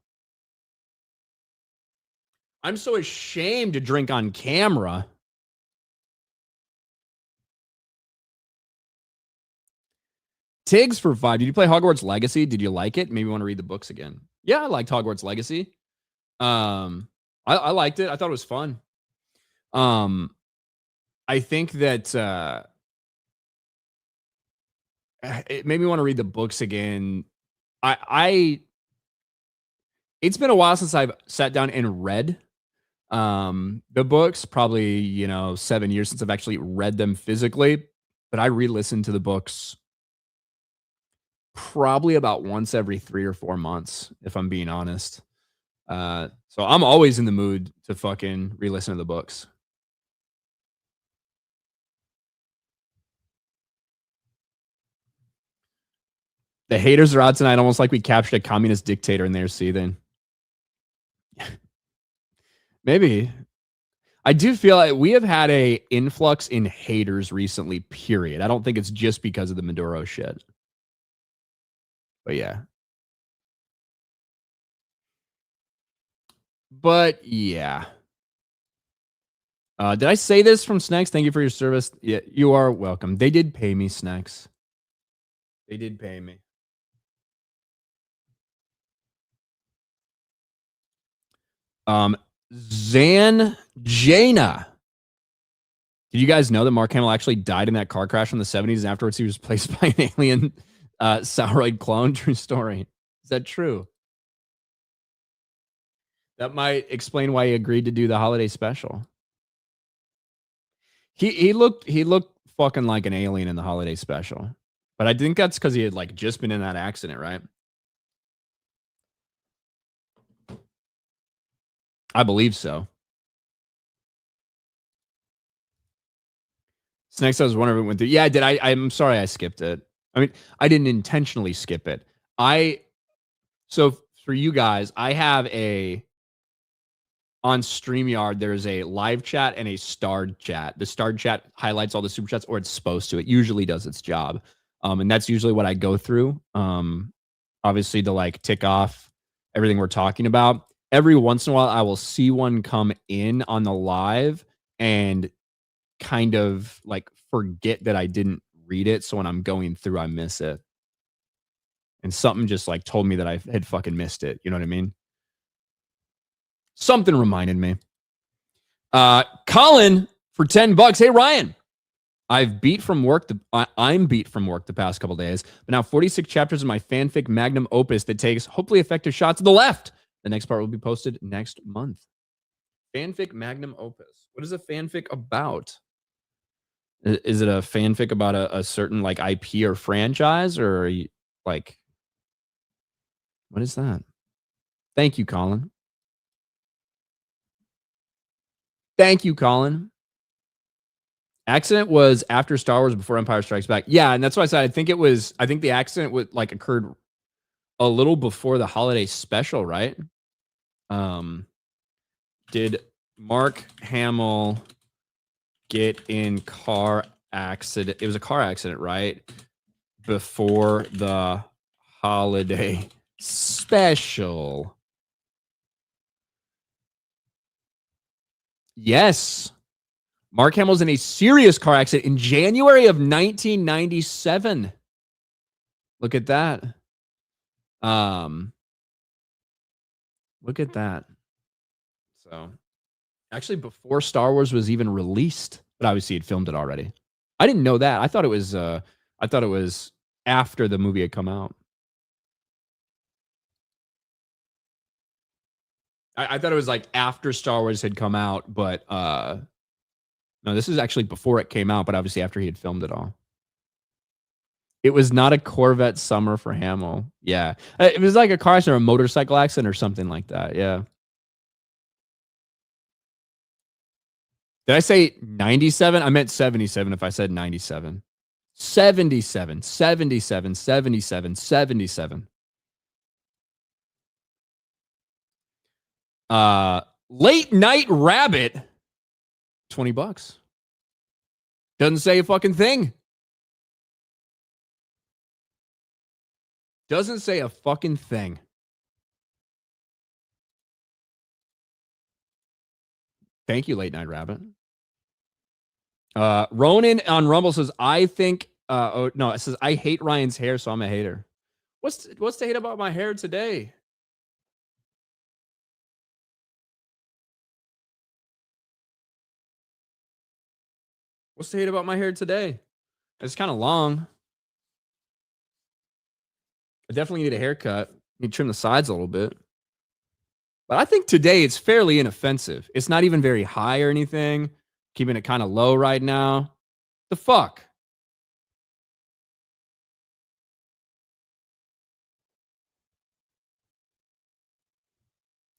I'm so ashamed to drink on camera. Tiggs for 5. Did you play Hogwarts Legacy? Did you like it? Maybe you want to read the books again. Yeah, I liked Hogwarts Legacy. I liked it. I thought it was fun. I think that it made me want to read the books again. It's been a while since I've sat down and read the books. Probably 7 years since I've actually read them physically. But I re-listened to the books probably about once every 3 or 4 months, if I'm being honest. So I'm always in the mood to fucking re-listen to the books. The haters are out tonight, almost like we captured a communist dictator and they're seething. Maybe. I do feel like we have had a influx in haters recently, period. I don't think it's just because of the Maduro shit. But yeah. But yeah. Did I say this from Snacks? Thank you for your service. Yeah, you are welcome. They did pay me, Snacks. They did pay me. Zan Jana. Did you guys know that Mark Hamill actually died in that car crash in the 70s and afterwards he was replaced by an alien Sauroid clone? True story. Is that true? That might explain why he agreed to do the holiday special. He looked fucking like an alien in the holiday special. But I think that's because he had like just been in that accident, right? I believe so. Snakes, I was wondering if it went through. Yeah, I did. I'm sorry I skipped it. I mean, I didn't intentionally skip it. So for you guys, I have on StreamYard, there's a live chat and a starred chat. The starred chat highlights all the super chats, or it's supposed to. It usually does its job. And that's usually what I go through. Obviously to like tick off everything we're talking about. Every once in a while, I will see one come in on the live and kind of like forget that I didn't read it. So when I'm going through, I miss it. And something just like told me that I had fucking missed it. You know what I mean? Something reminded me. Colin for $10. Hey, Ryan. I'm beat from work the past couple days, but now 46 chapters of my fanfic magnum opus that takes hopefully effective shots to the left. The next part will be posted next month. Fanfic magnum opus. What is a fanfic about? Is it a fanfic about a certain like IP or franchise, or like what is that? Thank you, Colin. Thank you, Colin. Accident was after Star Wars, before Empire Strikes Back. Yeah, and that's why I said I think the accident would like occurred a little before the holiday special, right? Did Mark Hamill get in car accident? It was a car accident, right? Before the holiday special. Yes. Mark Hamill's in a serious car accident in January of 1997. Look at that. Look at that. So, actually, before Star Wars was even released. but obviously he'd filmed it already. I didn't know that. I thought it was after the movie had come out. I thought it was like after Star Wars had come out, but no, this is actually before it came out, but obviously after he had filmed it all. It was not a Corvette summer for Hamill. Yeah. It was like a car accident or a motorcycle accident or something like that. Yeah. Did I say 97? I meant 77 if I said 97. 77, 77, 77, 77. Late Night Rabbit, $20. Doesn't say a fucking thing. Doesn't say a fucking thing. Thank you, Late Night Rabbit. Ronan on Rumble says, I think, it says, I hate Ryan's hair, so I'm a hater. What's to hate about my hair today? What's to hate about my hair today? It's kind of long. I definitely need a haircut. Need to trim the sides a little bit. But I think today it's fairly inoffensive. It's not even very high or anything. Keeping it kind of low right now. The fuck?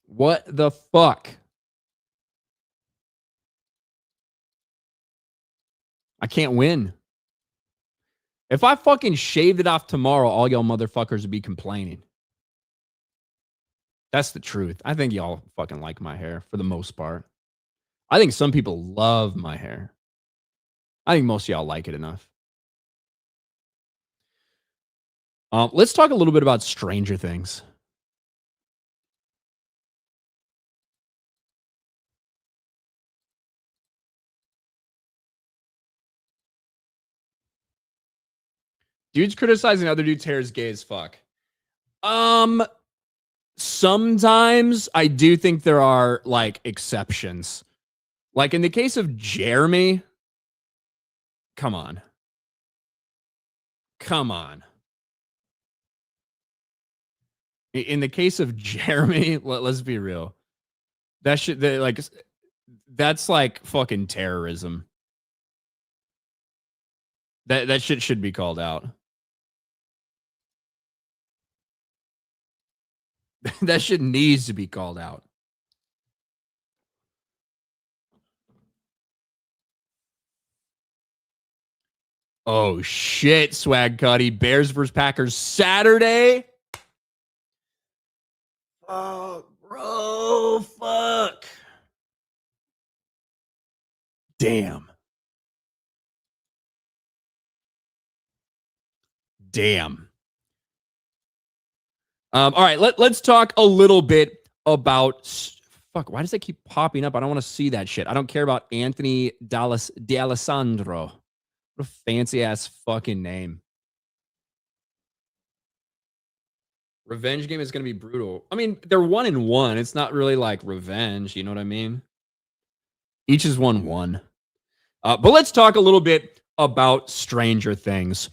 What the fuck? I can't win. If I fucking shaved it off tomorrow, all y'all motherfuckers would be complaining. That's the truth. I think y'all fucking like my hair for the most part. I think some people love my hair. I think most of y'all like it enough. Let's talk a little bit about Stranger Things. Dudes criticizing other dudes' hair is gay as fuck. Sometimes I do think there are like exceptions. Like in the case of Jeremy, come on. In the case of Jeremy, let's be real. That's like fucking terrorism. That shit should be called out. That shit needs to be called out. Oh shit, Swag Cuddy. Bears versus Packers Saturday. Oh, bro, fuck. Damn. All right, let's talk a little bit about fuck. Why does it keep popping up? I don't want to see that shit. I don't care about Anthony D'Alessandro. What a fancy ass fucking name. Revenge game is going to be brutal. I mean, they're 1-1. It's not really like revenge. You know what I mean? Each is 1-1. But let's talk a little bit about Stranger Things.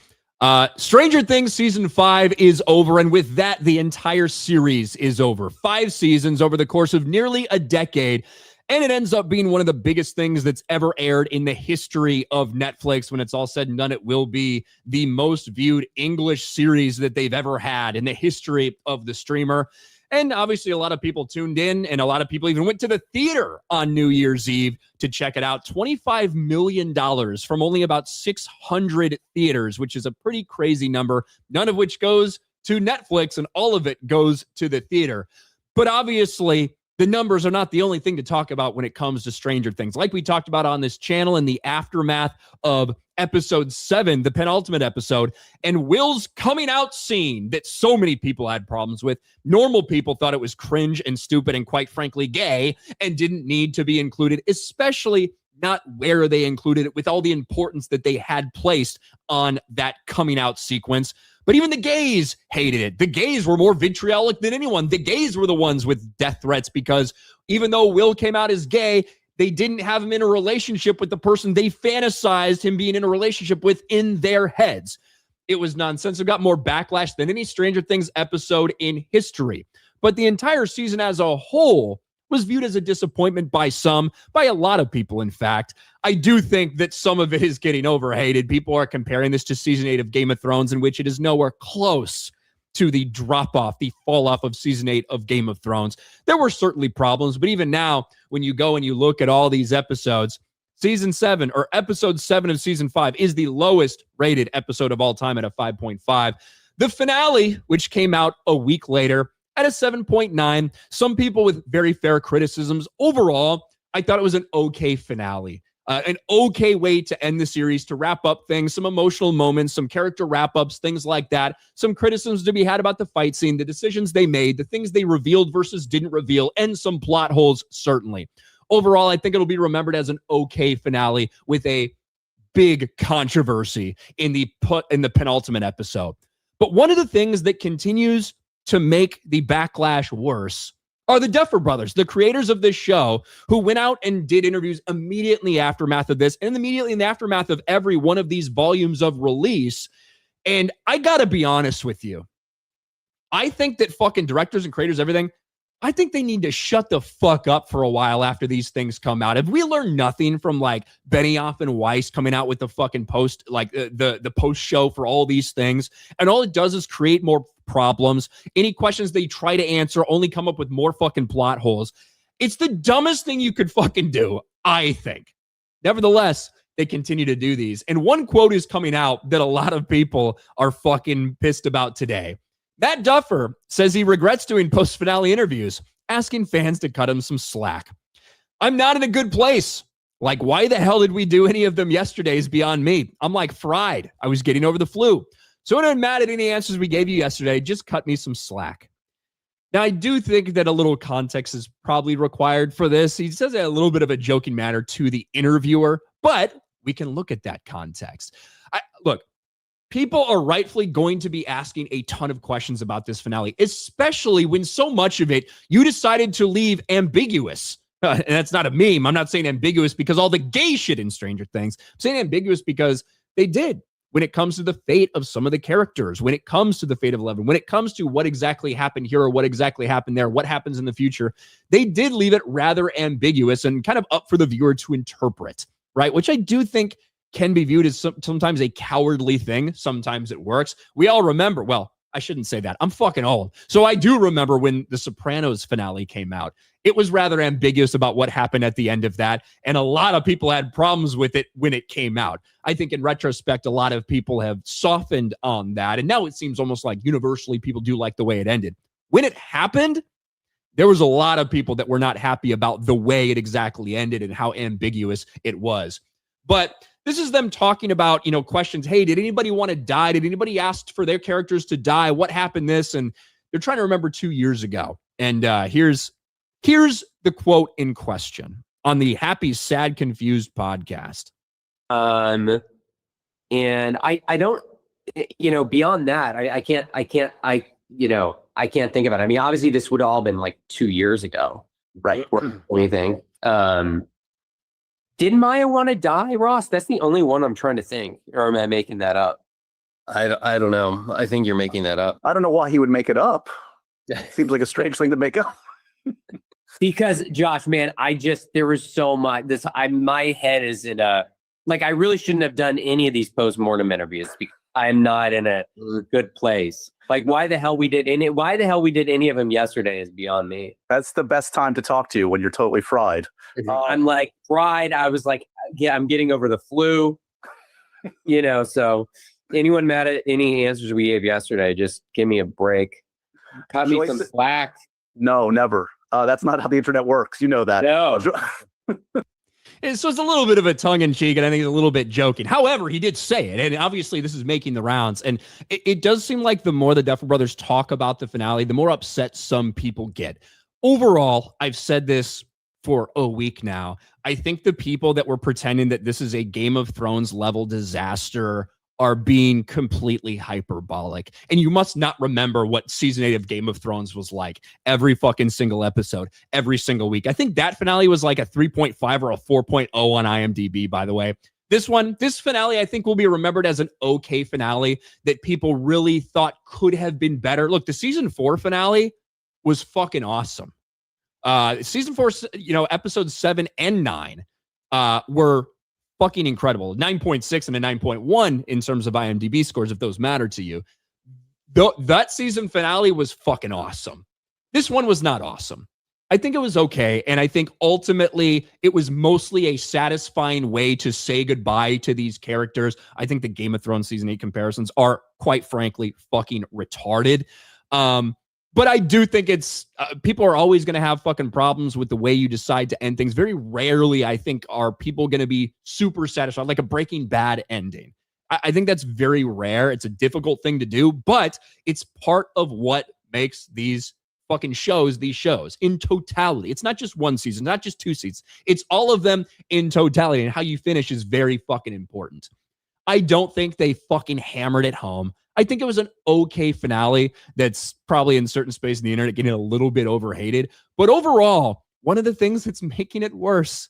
Stranger Things season 5 is over, and with that, the entire series is over. 5 seasons over the course of nearly a decade, and it ends up being one of the biggest things that's ever aired in the history of Netflix. When it's all said and done, it will be the most viewed English series that they've ever had in the history of the streamer. And obviously, a lot of people tuned in, and a lot of people even went to the theater on New Year's Eve to check it out. $25 million from only about 600 theaters, which is a pretty crazy number, none of which goes to Netflix, and all of it goes to the theater. But obviously, the numbers are not the only thing to talk about when it comes to Stranger Things. Like we talked about on this channel in the aftermath of episode 7, the penultimate episode, and Will's coming out scene that so many people had problems with. Normal people thought it was cringe and stupid and quite frankly gay and didn't need to be included, especially not where they included it with all the importance that they had placed on that coming out sequence. But even the gays hated it. The gays were more vitriolic than anyone. The gays were the ones with death threats because even though Will came out as gay, They didn't have him in a relationship with the person they fantasized him being in a relationship with in their heads. It was nonsense. It got more backlash than any Stranger Things episode in history. But the entire season as a whole was viewed as a disappointment by some, by a lot of people, in fact. I do think that some of it is getting overhated. People are comparing this to season 8 of Game of Thrones, in which it is nowhere close to the drop-off, the fall-off of season 8 of Game of Thrones. There were certainly problems, but even now, when you go and you look at all these episodes, season 7 or episode 7 of season 5 is the lowest rated episode of all time at a 5.5. The finale, which came out a week later, at a 7.9. Some people with very fair criticisms. Overall, I thought it was an okay finale. An okay way to end the series, to wrap up things, some emotional moments, some character wrap-ups, things like that. Some criticisms to be had about the fight scene, the decisions they made, the things they revealed versus didn't reveal, and some plot holes, certainly. Overall, I think it'll be remembered as an okay finale with a big controversy in the penultimate episode. But one of the things that continues to make the backlash worse are the Duffer Brothers, the creators of this show, who went out and did interviews immediately aftermath of this and immediately in the aftermath of every one of these volumes of release. And I gotta be honest with you. I think that fucking directors and creators, everything, I think they need to shut the fuck up for a while after these things come out. Have we learned nothing from like Benioff and Weiss coming out with the fucking post, like the post show for all these things? And all it does is create more problems. Any questions they try to answer only come up with more fucking plot holes. It's the dumbest thing you could fucking do, I think. Nevertheless, they continue to do these. And one quote is coming out that a lot of people are fucking pissed about today. Matt Duffer says he regrets doing post-finale interviews, asking fans to cut him some slack. I'm not in a good place. Like, why the hell did we do any of them yesterday is beyond me. I'm like fried. I was getting over the flu. So I'm not mad at any answers we gave you yesterday. Just cut me some slack. Now, I do think that a little context is probably required for this. He says it a little bit of a joking manner to the interviewer, but we can look at that context. Look, people are rightfully going to be asking a ton of questions about this finale, especially when so much of it you decided to leave ambiguous. And that's not a meme. I'm not saying ambiguous because all the gay shit in Stranger Things. I'm saying ambiguous because they did. When it comes to the fate of some of the characters, when it comes to the fate of Eleven, when it comes to what exactly happened here or what exactly happened there, what happens in the future, they did leave it rather ambiguous and kind of up for the viewer to interpret, right? Which I do think can be viewed as sometimes a cowardly thing. Sometimes it works. We all remember, well, I shouldn't say that. I'm fucking old. So I do remember when the Sopranos finale came out. It was rather ambiguous about what happened at the end of that. And a lot of people had problems with it when it came out. I think in retrospect, a lot of people have softened on that. And now it seems almost like universally people do like the way it ended. When it happened, there was a lot of people that were not happy about the way it exactly ended and how ambiguous it was. But this is them talking about, questions. Hey, did anybody want to die? Did anybody ask for their characters to die? What happened this? And they're trying to remember 2 years ago. And here's the quote in question on the Happy, Sad, Confused podcast. And I don't, beyond that, I can't think of it. I mean, obviously this would have all been like 2 years ago, right? Or anything. Did Maya want to die, Ross? That's the only one I'm trying to think. Or am I making that up? I don't know. I think you're making that up. I don't know why he would make it up. Seems like a strange thing to make up. Because Josh, man, there was so much. My head is in a, I really shouldn't have done any of these post-mortem interviews because I'm not in a good place. Like, why the hell we did any of them yesterday is beyond me. That's the best time to talk to you, when you're totally fried. I'm like fried. I was like, yeah, I'm getting over the flu. So anyone mad at any answers we gave yesterday, just give me a break. Cut me some slack. No, never. That's not how the internet works. You know that. No. So it's a little bit of a tongue-in-cheek, and I think it's a little bit joking. However, he did say it, and obviously this is making the rounds. And it does seem like the more the Duffer Brothers talk about the finale, the more upset some people get. Overall, I've said this for a week now. I think the people that were pretending that this is a Game of Thrones level disaster are being completely hyperbolic. And you must not remember what season 8 of Game of Thrones was like every fucking single episode, every single week. I think that finale was like a 3.5 or a 4.0 on IMDb, by the way. This finale, I think, will be remembered as an okay finale that people really thought could have been better. Look, the season 4 finale was fucking awesome. Season 4, episodes 7 and 9 were fucking incredible. 9.6 and a 9.1 in terms of IMDb scores, if those matter to you. That season finale was fucking awesome. This one was not awesome. I think it was okay, and I think ultimately it was mostly a satisfying way to say goodbye to these characters. I think the Game of Thrones season 8 comparisons are, quite frankly, fucking retarded. But I do think it's people are always going to have fucking problems with the way you decide to end things. Very rarely, I think, are people going to be super satisfied, like a Breaking Bad ending. I think that's very rare. It's a difficult thing to do, but it's part of what makes these fucking shows these shows in totality. It's not just one season, not just 2 seasons. It's all of them in totality, and how you finish is very fucking important. I don't think they fucking hammered it home. I think it was an okay finale that's probably in certain space in the internet getting a little bit overhated. But overall, one of the things that's making it worse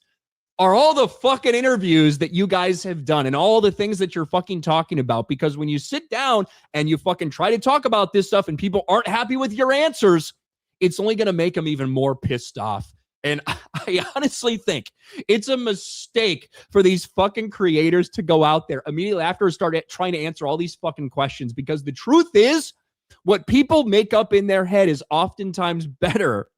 are all the fucking interviews that you guys have done and all the things that you're fucking talking about. Because when you sit down and you fucking try to talk about this stuff and people aren't happy with your answers, it's only going to make them even more pissed off. And I honestly think it's a mistake for these fucking creators to go out there immediately after start trying to answer all these fucking questions, because the truth is what people make up in their head is oftentimes better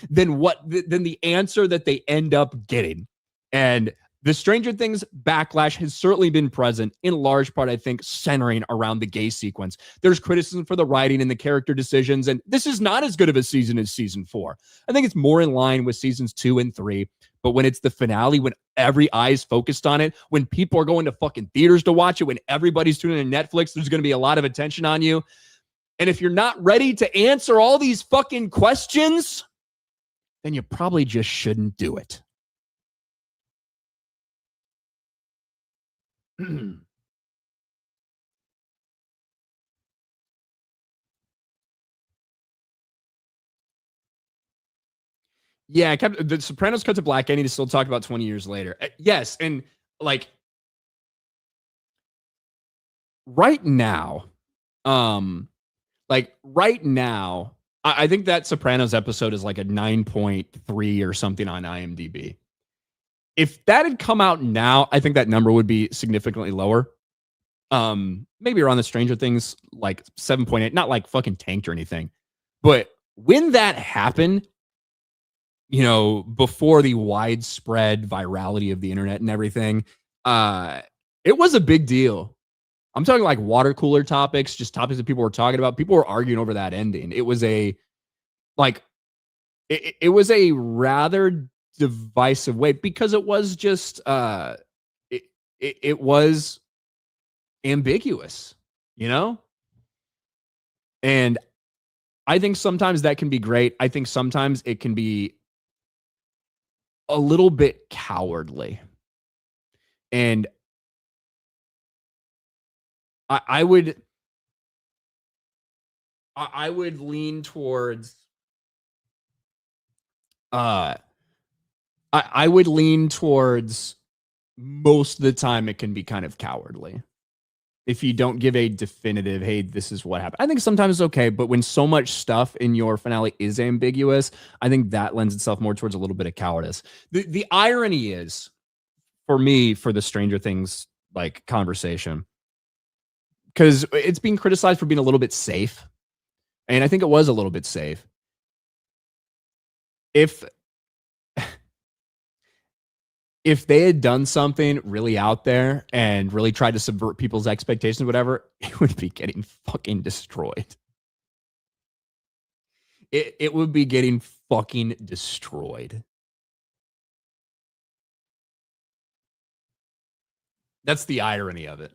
than the answer that they end up getting. And the Stranger Things backlash has certainly been present, in large part, I think, centering around the gay sequence. There's criticism for the writing and the character decisions, and this is not as good of a season as season 4. I think it's more in line with seasons 2 and 3, but when it's the finale, when every eye is focused on it, when people are going to fucking theaters to watch it, when everybody's tuning in Netflix, there's going to be a lot of attention on you. And if you're not ready to answer all these fucking questions, then you probably just shouldn't do it. Yeah, the Sopranos cut to black. I need to still talk about 20 years later. Yes, and like right now, I think that Sopranos episode is like a 9.3 or something on IMDb. If that had come out now, I think that number would be significantly lower. Maybe around the Stranger Things, like 7.8, not like fucking tanked or anything. But when that happened, before the widespread virality of the internet and everything, it was a big deal. I'm talking like water cooler topics, just topics that people were talking about. People were arguing over that ending. It was it was a rather divisive way, because it was just it was ambiguous, and I think sometimes that can be great. I think sometimes it can be a little bit cowardly, and I would lean towards I would lean towards most of the time it can be kind of cowardly if you don't give a definitive, hey, this is what happened. I think sometimes it's okay, but when so much stuff in your finale is ambiguous, I think that lends itself more towards a little bit of cowardice. The irony is, for me, for the Stranger Things like conversation, because it's being criticized for being a little bit safe, and I think it was a little bit safe. If they had done something really out there and really tried to subvert people's expectations, whatever, it would be getting fucking destroyed. It would be getting fucking destroyed. That's the irony of it.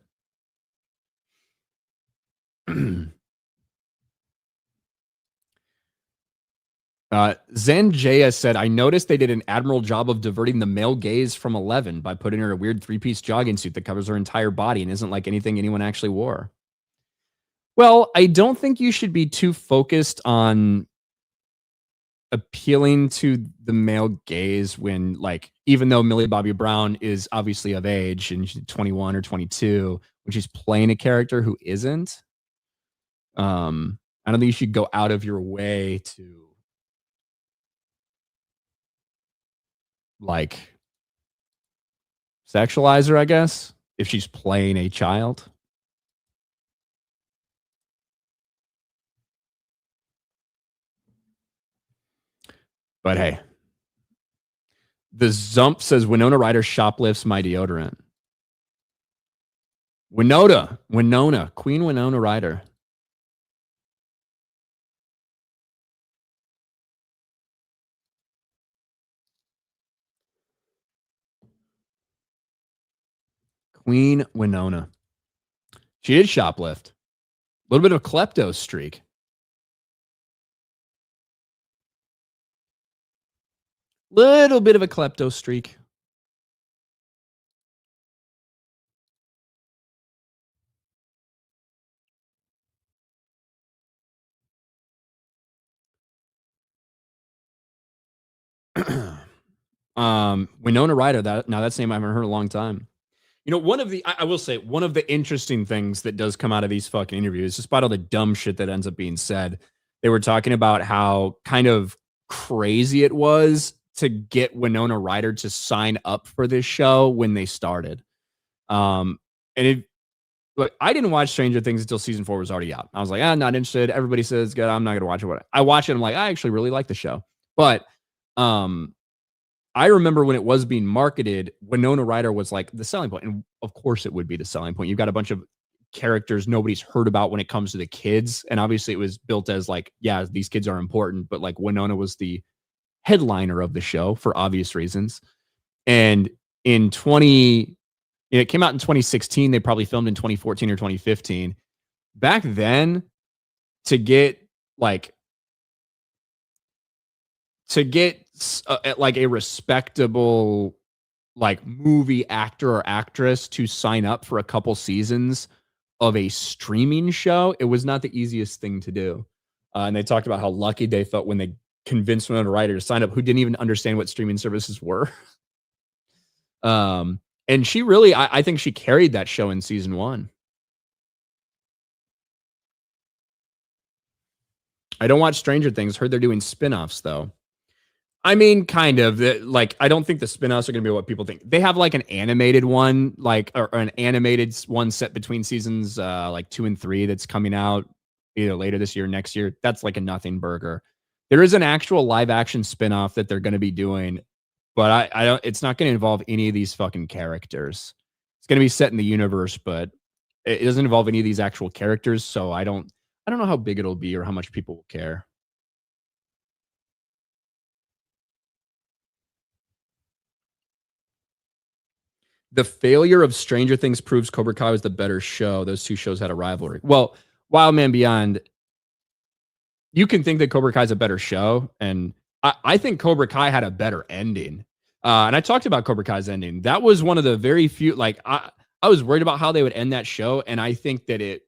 Zanjaya said, I noticed they did an admirable job of diverting the male gaze from 11 by putting her in a weird 3-piece jogging suit that covers her entire body and isn't like anything anyone actually wore. Well, I don't think you should be too focused on appealing to the male gaze when, like, even though Millie Bobby Brown is obviously of age and she's 21 or 22, when she's playing a character who isn't, I don't think you should go out of your way to like sexualize her, I guess, if she's playing a child. But hey, the Zump says Winona Ryder shoplifts my deodorant. Winona, Queen Winona Ryder. Queen Winona. She did shoplift. A little bit of a klepto streak. Little bit of a klepto streak. Winona Ryder, that's a name I haven't heard in a long time. You know, I will say, one of the interesting things that does come out of these fucking interviews, despite all the dumb shit that ends up being said, they were talking about how kind of crazy it was to get Winona Ryder to sign up for this show when they started. And look, I didn't watch Stranger Things until season 4 was already out. I was like, I'm not interested. Everybody says it's good. I'm not going to watch it. I watch it. I'm like, I actually really like the show. But I remember when it was being marketed, Winona Ryder was like the selling point. And of course it would be the selling point. You've got a bunch of characters nobody's heard about when it comes to the kids. And obviously it was built as like, yeah, these kids are important. But like Winona was the headliner of the show for obvious reasons. And it came out in 2016. They probably filmed in 2014 or 2015. Back then, to get like a respectable like movie actor or actress to sign up for a couple seasons of a streaming show, it was not the easiest thing to do. And they talked about how lucky they felt when they convinced Winona Ryder to sign up, who didn't even understand what streaming services were. And she really, I think she carried that show in season 1. I don't watch Stranger Things. Heard they're doing spinoffs though. I mean, kind of. Like, I don't think the spinoffs are going to be what people think. They have like an animated one, like or an animated one set between seasons like 2 and 3 that's coming out either later this year, next year. That's like a nothing burger. There is an actual live action spinoff that they're going to be doing, but I don't. It's not going to involve any of these fucking characters. It's going to be set in the universe, but it doesn't involve any of these actual characters. So I don't know how big it'll be or how much people will care. The failure of Stranger Things proves Cobra Kai was the better show. Those two shows had a rivalry. Well, Wild Man Beyond, you can think that Cobra Kai is a better show, and I think Cobra Kai had a better ending. And I talked about Cobra Kai's ending. That was one of the very few, like, I was worried about how they would end that show, and I think that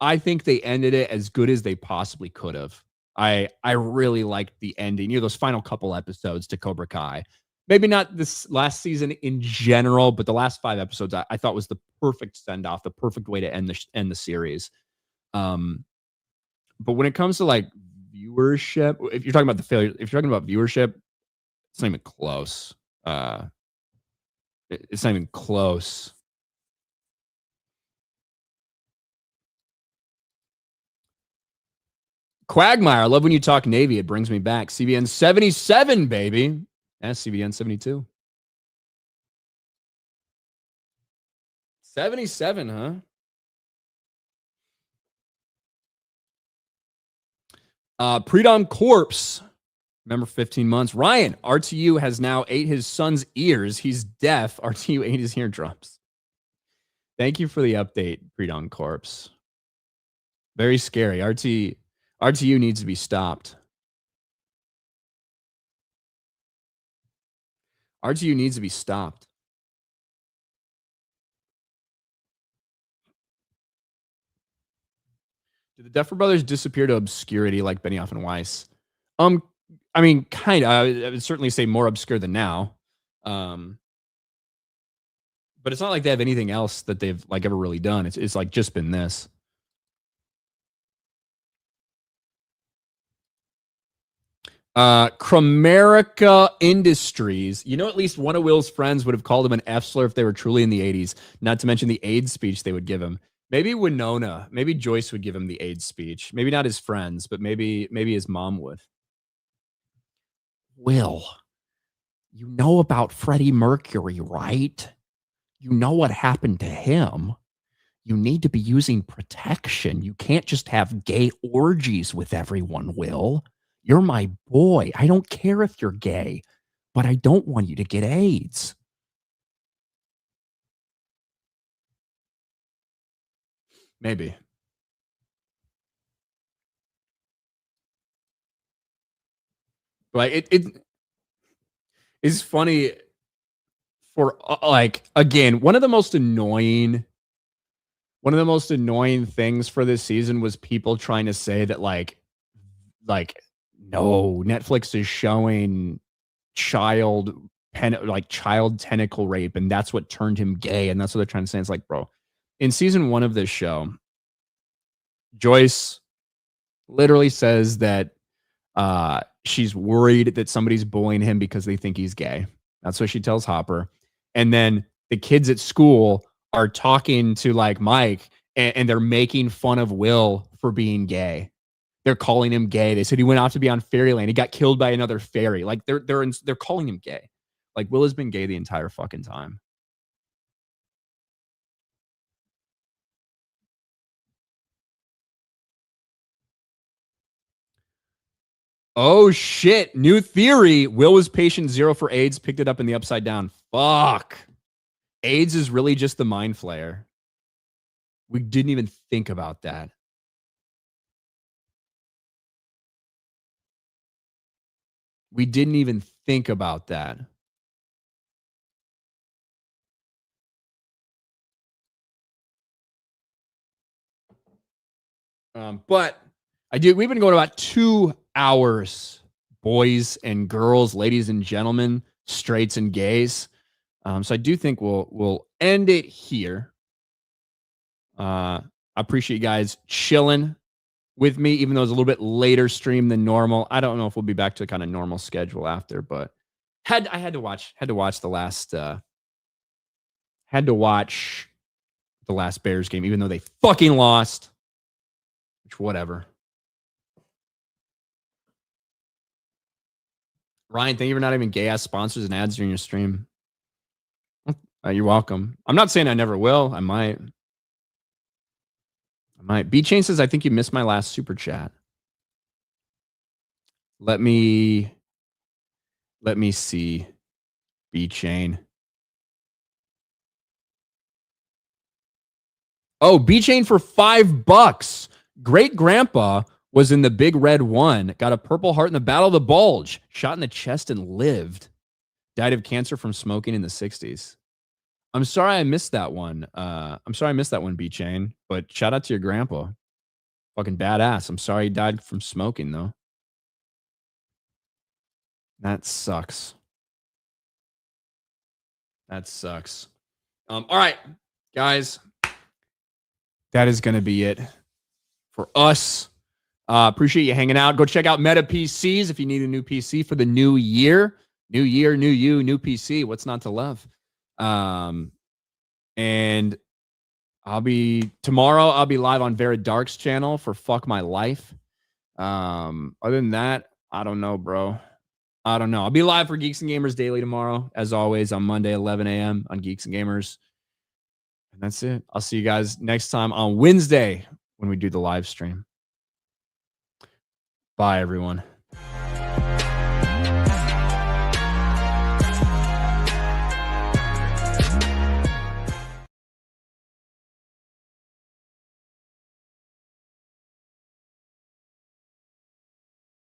I think they ended it as good as they possibly could have. I really liked the ending. You know, those final couple episodes to Cobra Kai. Maybe not this last season in general, but the last 5 episodes I thought was the perfect send-off, the perfect way to end the series. But when it comes to like viewership, if you're talking about the failure, if you're talking about viewership, it's not even close. It's not even close. Quagmire, I love when you talk Navy. It brings me back. CBN 77, baby. That's CBN 72. 77, huh? Predom Corpse. Remember 15 months. Ryan, RTU has now ate his son's ears. He's deaf. RTU ate his eardrums. Thank you for the update, Predom Corpse. Very scary. RTU needs to be stopped. RTU needs to be stopped. Did the Duffer Brothers disappear to obscurity like Benioff and Weiss? I mean, kind of. I would certainly say more obscure than now. But it's not like they have anything else that they've like ever really done. It's like just been this. Chromerica Industries. You know, at least one of Will's friends would have called him an F-slur if they were truly in the 80s. Not to mention the AIDS speech they would give him. Maybe Winona, maybe Joyce would give him the AIDS speech. Maybe not his friends, but maybe his mom would. Will, you know about Freddie Mercury, right? You know what happened to him. You need to be using protection. You can't just have gay orgies with everyone, Will. You're my boy. I don't care if you're gay, but I don't want you to get AIDS. Maybe. But it is funny for like, again, one of the most annoying things for this season was people trying to say that like no, Netflix is showing child tentacle rape, and that's what turned him gay, and that's what they're trying to say. It's like, bro, in season 1 of this show, Joyce literally says that she's worried that somebody's bullying him because they think he's gay. That's what she tells Hopper. And then the kids at school are talking to like Mike, and they're making fun of Will for being gay. They're calling him gay. They said he went off to be on Fairyland. He got killed by another fairy. Like they're calling him gay. Like Will has been gay the entire fucking time. Oh shit. New theory. Will was patient 0 for AIDS, picked it up in the Upside Down. Fuck. AIDS is really just the mind flayer. We didn't even think about that. We didn't even think about that. But we've been going about 2 hours, boys and girls, ladies and gentlemen, straights and gays. So I do think we'll end it here. I appreciate you guys chilling with me, even though it's a little bit later stream than normal. I don't know if we'll be back to a kind of normal schedule after, but I had to watch the last Bears game, even though they fucking lost. Which, whatever. Ryan, thank you for not having gay ass sponsors and ads during your stream. You're welcome. I'm not saying I never will. I might. B-Chain says, I think you missed my last super chat. Let me see. B-Chain. Oh, B-Chain for $5. Great grandpa was in the Big Red 1. Got a Purple Heart in the Battle of the Bulge. Shot in the chest and lived. Died of cancer from smoking in the 60s. I'm sorry I missed that one. B-Chain. But shout out to your grandpa. Fucking badass. I'm sorry he died from smoking, though. That sucks. All right, guys. That is going to be it for us. Appreciate you hanging out. Go check out Meta PCs if you need a new PC for the new year. New year, new you, new PC. What's not to love? And tomorrow I'll be live on Vera Dark's channel for Fuck My Life. Other than that, I don't know, bro. I don't know. I'll be live for Geeks and Gamers Daily tomorrow, as always, on Monday, 11 a.m. on Geeks and Gamers. And that's it. I'll see you guys next time on Wednesday when we do the live stream. Bye, everyone.